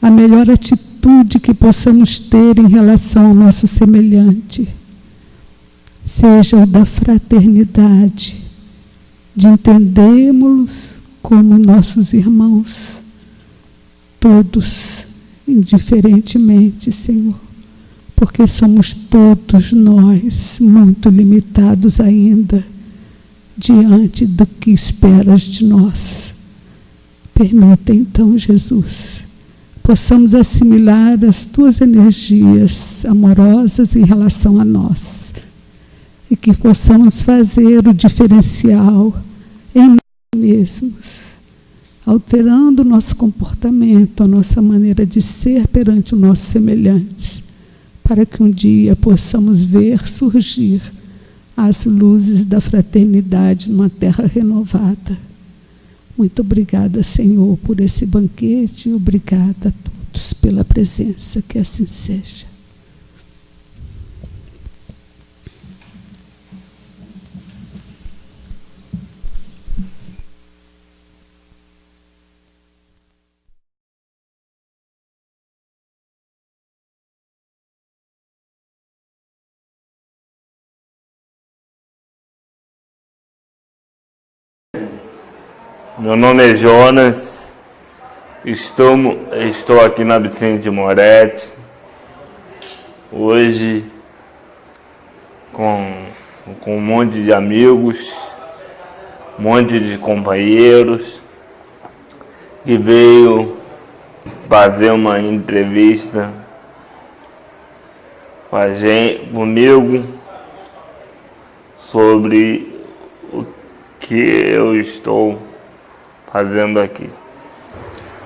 a melhor atitude que possamos ter em relação ao nosso semelhante, seja o da fraternidade, de entendermos como nossos irmãos, todos, indiferentemente, Senhor, porque somos todos nós muito limitados ainda diante do que esperas de nós. Permita então, Jesus, possamos assimilar as Tuas energias amorosas em relação a nós e que possamos fazer o diferencial em nós mesmos, alterando o nosso comportamento, a nossa maneira de ser perante os nossos semelhantes, para que um dia possamos ver surgir as luzes da fraternidade numa terra renovada. Muito obrigada, Senhor, por esse banquete, e obrigada a todos pela presença, que assim seja. Meu nome é Jonas, estou aqui na Vicente Moretti, hoje com um monte de amigos, um monte de companheiros, que veio fazer uma entrevista comigo sobre o que eu estou fazendo aqui.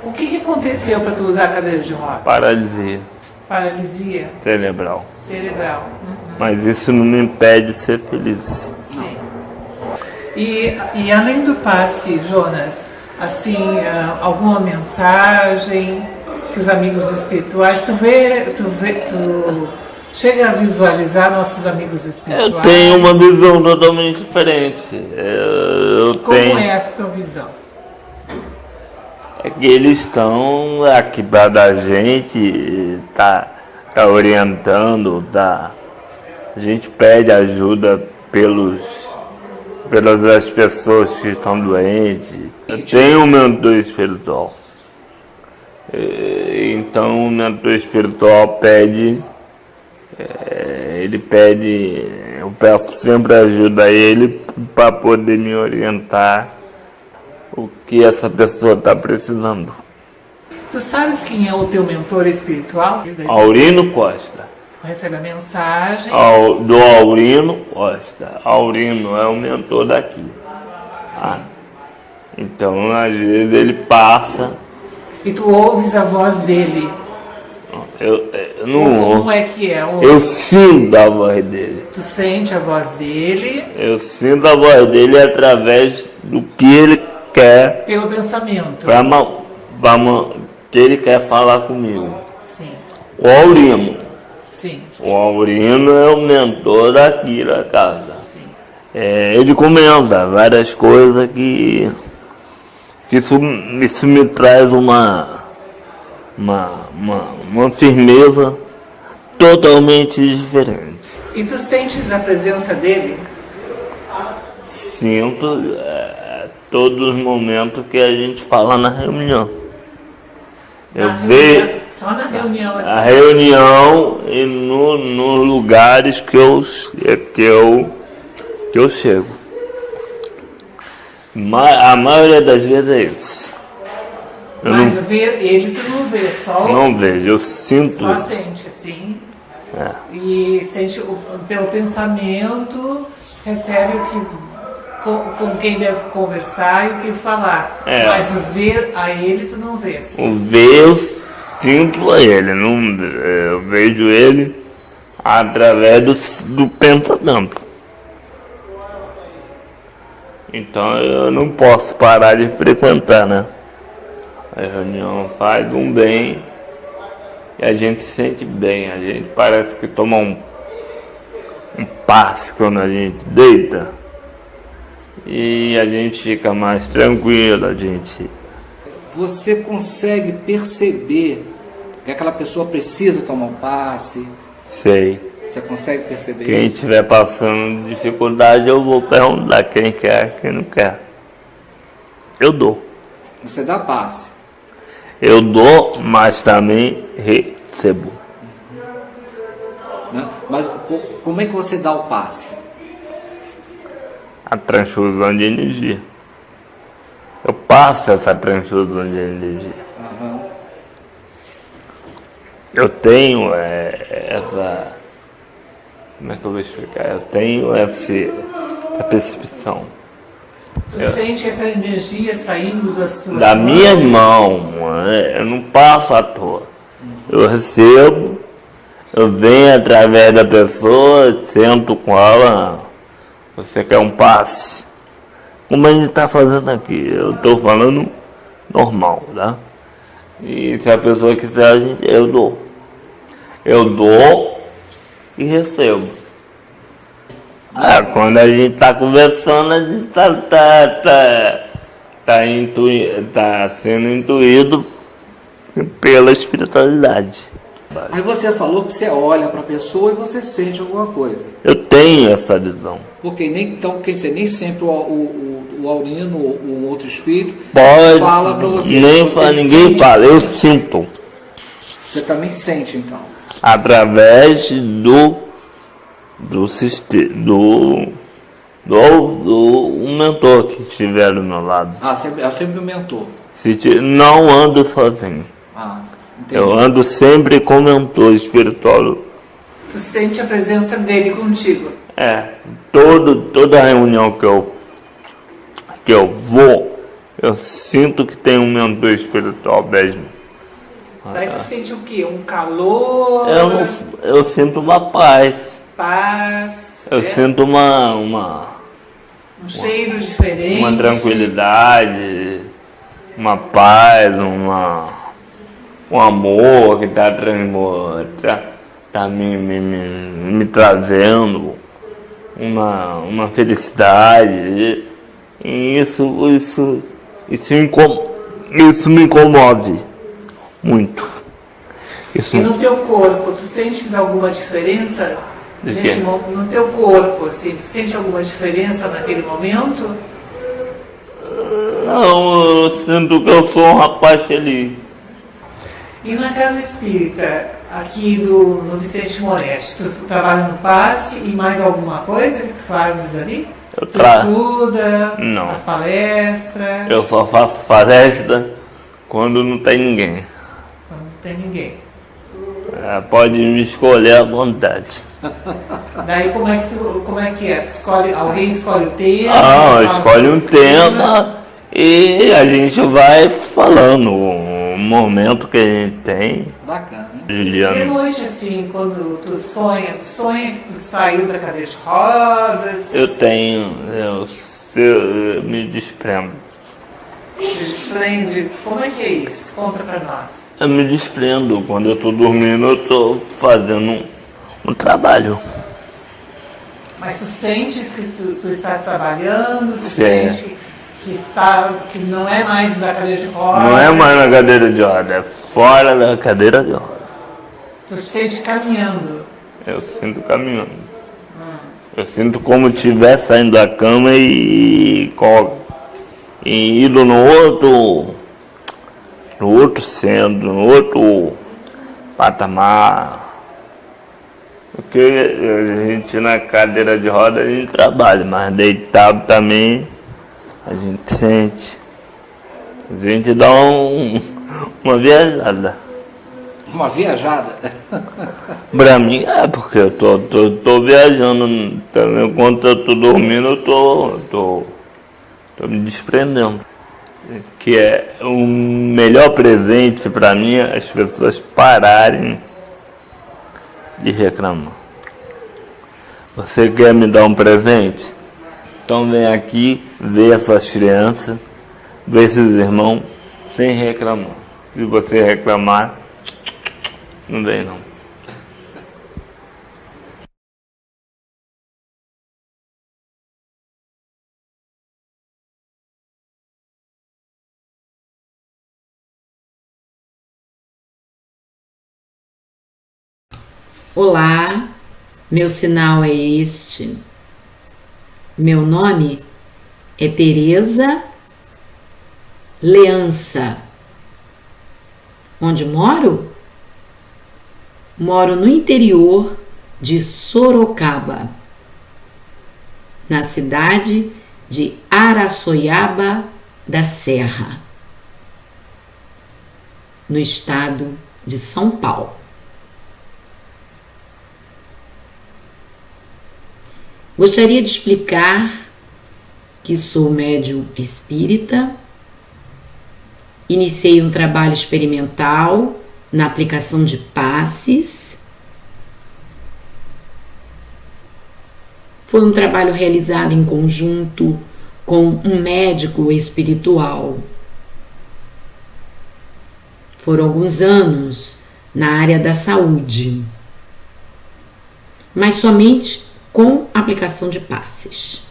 O que aconteceu para tu usar a cadeira de rodas? Paralisia. Paralisia cerebral. Uhum. Mas isso não me impede de ser feliz. Sim. E além do passe, Jonas, assim, alguma mensagem que os amigos espirituais, tu chega a visualizar nossos amigos espirituais? Eu tenho uma visão totalmente diferente. Como é essa tua visão? É que eles estão aqui para da gente, tá orientando, a gente pede ajuda pelas pessoas que estão doentes. Eu tenho um mentor espiritual. Então o mentor espiritual eu peço sempre ajuda a ele para poder me orientar o que essa pessoa está precisando. Tu sabes quem é o teu mentor espiritual? Aurino Costa. Tu recebe a mensagem? Do Aurino Costa. Aurino é o mentor daqui. Então, às vezes, ele passa. E tu ouves a voz dele? Eu não ouço. Como é que é? Eu sinto a voz dele. Tu sente a voz dele? Eu sinto a voz dele através do que ele quer. Pelo pensamento. Que ele quer falar comigo. Sim. O Aurino. Sim. O Aurino é o mentor daqui da casa. Sim. Ele comenta várias coisas que isso me traz uma firmeza totalmente diferente. E tu sentes a presença dele? Sinto todos os momentos que a gente fala na reunião. Só na reunião aqui. A reunião e nos lugares que eu chego. A maioria das vezes é isso. Mas ver ele tu não vê, só não vejo, eu sinto. Só sente assim. É. E sente pelo pensamento, recebe o que com quem deve conversar e o que falar. É. Mas ver a ele tu não vê. Assim. O ver eu sinto ele, eu vejo ele através do pensamento. Então eu não posso parar de frequentar, né? A reunião faz um bem e a gente se sente bem, a gente parece que toma um passe quando a gente deita e a gente fica mais tranquilo, a gente... Você consegue perceber que aquela pessoa precisa tomar um passe? Sei. Você consegue perceber Quem isso? estiver passando dificuldade, eu vou perguntar quem quer, quem não quer. Eu dou. Você dá passe? Eu dou, mas também recebo. Né? Mas como é que você dá o passe? A transfusão de energia. Eu passo essa transfusão de energia. Uhum. Eu tenho essa... Como é que eu vou explicar? Eu tenho essa percepção. Tu sente essa energia saindo das tuas Da mãos? minha mão, eu não passo à toa. Eu recebo, eu venho através da pessoa, sento com ela, você quer um passe? Como a gente está fazendo aqui, eu estou falando normal, tá? E se a pessoa quiser, eu dou. Eu dou e recebo. Quando a gente está conversando, a gente tá sendo intuído pela espiritualidade. Aí você falou que você olha para a pessoa e você sente alguma coisa. Eu tenho essa visão. Porque nem sempre o Aurino ou o outro espírito Pode, fala para você. nem você para ninguém sente, fala, eu sinto. Você também sente, então. Através do mentor que estiver do meu lado. Sempre o mentor. Não ando sozinho. Entendi. Eu ando sempre com o mentor espiritual. Tu sente a presença dele contigo? Toda reunião que eu vou, eu sinto que tem um mentor espiritual mesmo. Daí tu sente o quê? Um calor? Eu sinto uma paz. Paz? Eu sinto um cheiro diferente? Uma tranquilidade, uma paz, um amor que está me trazendo uma felicidade. E isso me comove muito. E no teu corpo, tu sentes alguma diferença no teu corpo? Assim, tu sente alguma diferença naquele momento? Não, eu sinto que eu sou um rapaz feliz. E na casa espírita, aqui no Vicente Moretti, tu trabalha no passe e mais alguma coisa que tu fazes ali? Tu estuda, não. faz palestra? Eu só faço palestra quando não tem ninguém. Quando não tem ninguém. Pode me escolher à vontade. Daí como é que é? Alguém escolhe o tema? Escolhe um tema e a gente vai falando o momento que a gente tem. Bacana. Juliano. De noite, assim, quando tu sonha que tu saiu da cadeira de rodas? Eu me desprendo. Se desprende? Como é que é isso? Conta pra nós. Eu me desprendo. Quando eu estou dormindo, eu estou fazendo um trabalho. Mas tu sentes que tu estás trabalhando? Tu sente que não é mais da cadeira de rodas? Não é mais na cadeira de rodas, é fora da cadeira de rodas. Tu te sente caminhando? Eu sinto caminhando. Eu sinto como se estivesse saindo da cama e indo no outro centro, no outro patamar. Porque a gente na cadeira de roda a gente trabalha, mas deitado também a gente sente, a gente dá uma viajada. Uma viajada? Pra mim porque eu tô viajando, enquanto eu tô dormindo eu tô me desprendendo. Que é o melhor presente pra mim, as pessoas pararem de reclamar. Você quer me dar um presente? Então vem aqui, vê essas crianças, vê esses irmãos, sem reclamar. Se você reclamar, não vem não. Olá, meu sinal é este. Meu nome é Tereza Leança. Onde moro? Moro no interior de Sorocaba, na cidade de Araçoiaba da Serra, no estado de São Paulo. Gostaria de explicar que sou médium espírita, iniciei um trabalho experimental na aplicação de passes. Foi um trabalho realizado em conjunto com um médico espiritual. Foram alguns anos na área da saúde, mas somente com aplicação de passes.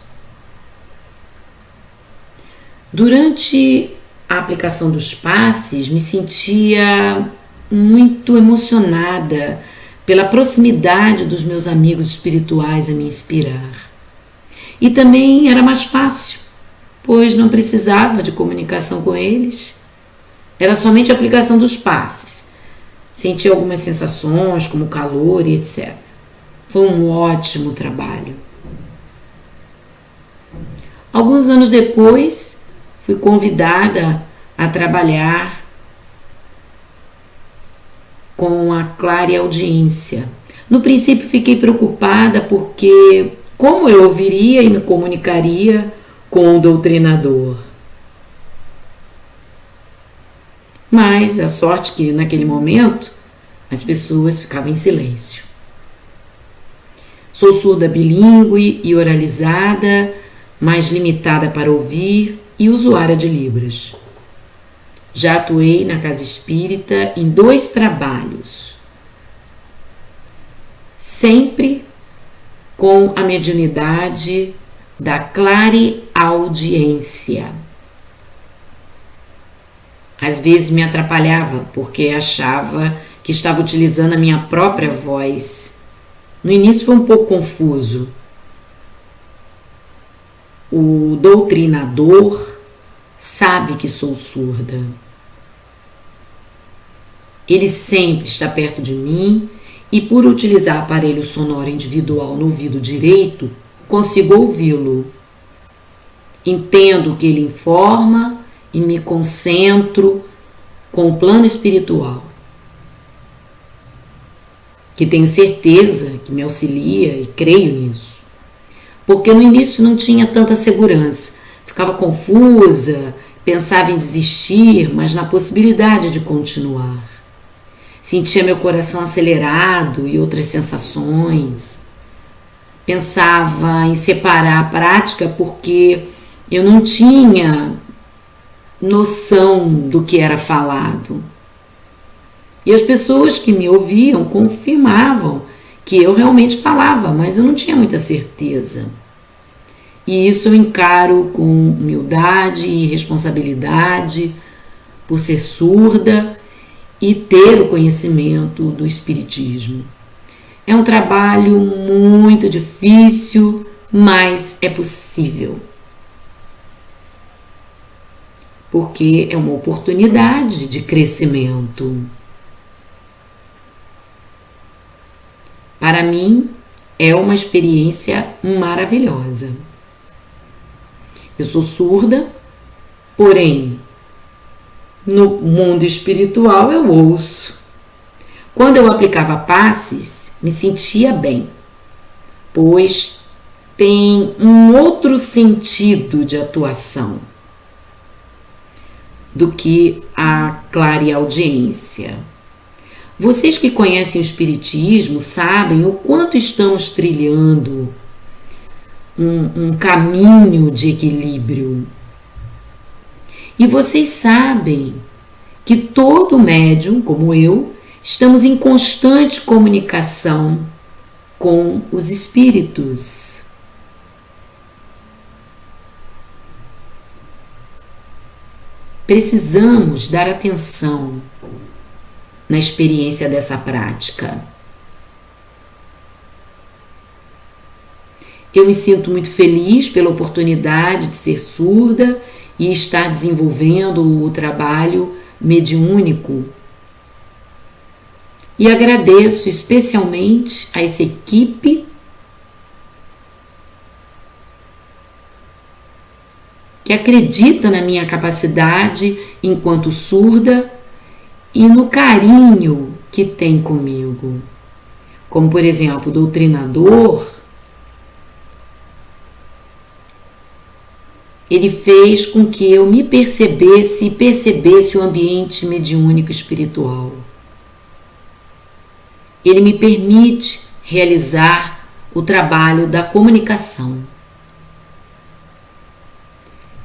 Durante a aplicação dos passes, me sentia muito emocionada pela proximidade dos meus amigos espirituais a me inspirar. E também era mais fácil, pois não precisava de comunicação com eles. Era somente a aplicação dos passes. Sentia algumas sensações, como calor e etc. Foi um ótimo trabalho. Alguns anos depois, fui convidada a trabalhar com a clareaudiência. No princípio, fiquei preocupada porque como eu ouviria e me comunicaria com o doutrinador? Mas a sorte que naquele momento as pessoas ficavam em silêncio. Sou surda bilíngue e oralizada, mais limitada para ouvir e usuária de Libras. Já atuei na casa espírita em 2 trabalhos, sempre com a mediunidade da clareaudiência. Às vezes me atrapalhava porque achava que estava utilizando a minha própria voz. No início foi um pouco confuso. O doutrinador sabe que sou surda. Ele sempre está perto de mim e, por utilizar aparelho sonoro individual no ouvido direito, consigo ouvi-lo. Entendo o que ele informa e me concentro com o plano espiritual, que tenho certeza que me auxilia e creio nisso. Porque no início não tinha tanta segurança, ficava confusa, pensava em desistir, mas na possibilidade de continuar. Sentia meu coração acelerado e outras sensações. Pensava em separar a prática porque eu não tinha noção do que era falado. E as pessoas que me ouviam confirmavam que eu realmente falava, mas eu não tinha muita certeza. E isso eu encaro com humildade e responsabilidade por ser surda e ter o conhecimento do Espiritismo. É um trabalho muito difícil, mas é possível. Porque é uma oportunidade de crescimento. Para mim, é uma experiência maravilhosa. Eu sou surda, porém, no mundo espiritual eu ouço. Quando eu aplicava passes, me sentia bem, pois tem um outro sentido de atuação do que a clareaudiência. Vocês que conhecem o Espiritismo sabem o quanto estamos trilhando um caminho de equilíbrio. E vocês sabem que todo médium, como eu, estamos em constante comunicação com os espíritos. Precisamos dar atenção na experiência dessa prática. Eu me sinto muito feliz pela oportunidade de ser surda e estar desenvolvendo o trabalho mediúnico. E agradeço especialmente a essa equipe que acredita na minha capacidade enquanto surda e no carinho que tem comigo. Como, por exemplo, o doutrinador, ele fez com que eu me percebesse e percebesse o ambiente mediúnico espiritual. Ele me permite realizar o trabalho da comunicação.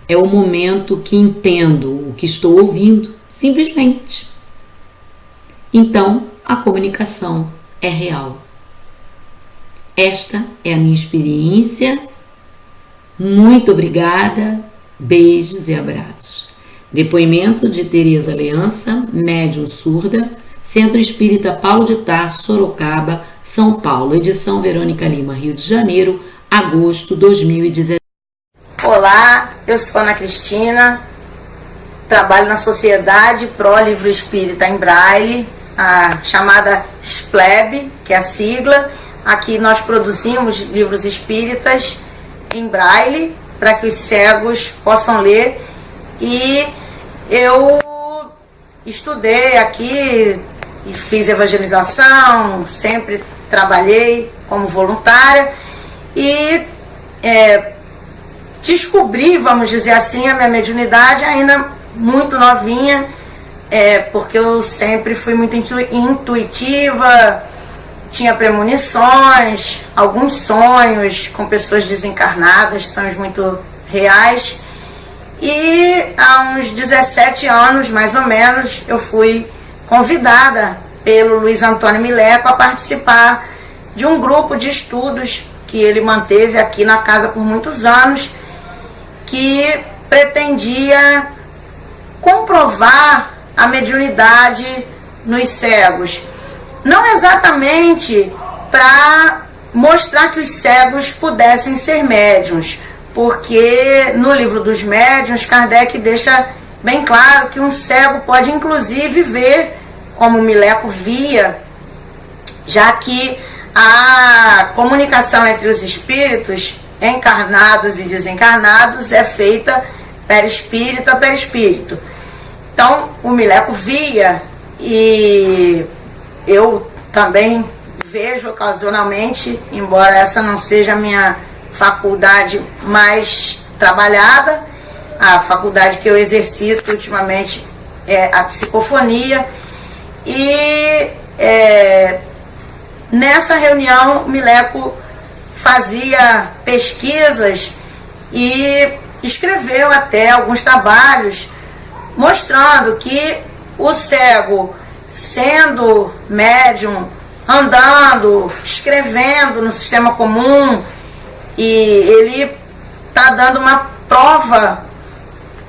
É o momento que entendo o que estou ouvindo, simplesmente. Então, a comunicação é real. Esta é a minha experiência. Muito obrigada, beijos e abraços. Depoimento de Tereza Leança, médium surda, Centro Espírita Paulo de Tarso, Sorocaba, São Paulo. Edição Verônica Lima, Rio de Janeiro, agosto de 2017. Olá, eu sou Ana Cristina, trabalho na Sociedade Pro Livro Espírita em Braille, a chamada SPLEB, que é a sigla. Aqui nós produzimos livros espíritas em Braille para que os cegos possam ler, e eu estudei aqui e fiz evangelização, sempre trabalhei como voluntária e descobri, vamos dizer assim, a minha mediunidade ainda muito novinha, porque eu sempre fui muito intuitiva, tinha premonições, alguns sonhos com pessoas desencarnadas, sonhos muito reais. E há uns 17 anos, mais ou menos, eu fui convidada pelo Luiz Antônio Mileco a participar de um grupo de estudos que ele manteve aqui na casa por muitos anos, que pretendia comprovar a mediunidade nos cegos. Não exatamente para mostrar que os cegos pudessem ser médiuns, porque no livro dos médiuns, Kardec deixa bem claro que um cego pode inclusive ver como Mileco via, já que a comunicação entre os espíritos encarnados e desencarnados é feita perispírito a perispírito. Então, o Mileco via, e eu também vejo ocasionalmente, embora essa não seja a minha faculdade mais trabalhada. A faculdade que eu exercito ultimamente é a psicofonia. E nessa reunião, Mileco fazia pesquisas e escreveu até alguns trabalhos mostrando que o cego, sendo médium, andando, escrevendo no sistema comum, e ele está dando uma prova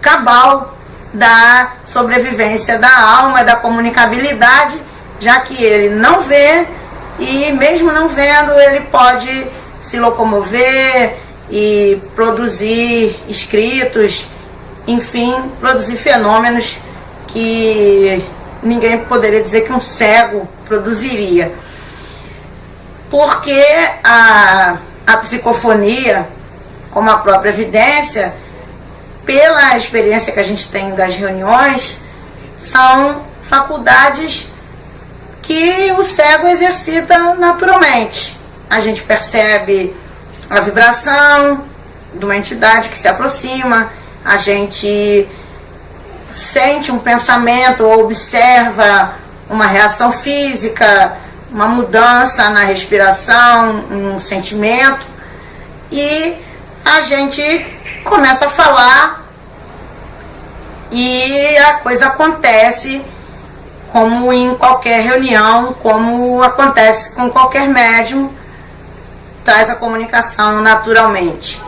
cabal da sobrevivência da alma, da comunicabilidade, já que ele não vê, e mesmo não vendo, ele pode se locomover e produzir escritos, enfim, produzir fenômenos que ninguém poderia dizer que um cego produziria. Porque a psicofonia, como a própria evidência, pela experiência que a gente tem das reuniões, são faculdades que o cego exercita naturalmente. A gente percebe a vibração de uma entidade que se aproxima, a gente sente um pensamento ou observa uma reação física, uma mudança na respiração, um sentimento, e a gente começa a falar e a coisa acontece como em qualquer reunião, como acontece com qualquer médium, traz a comunicação naturalmente.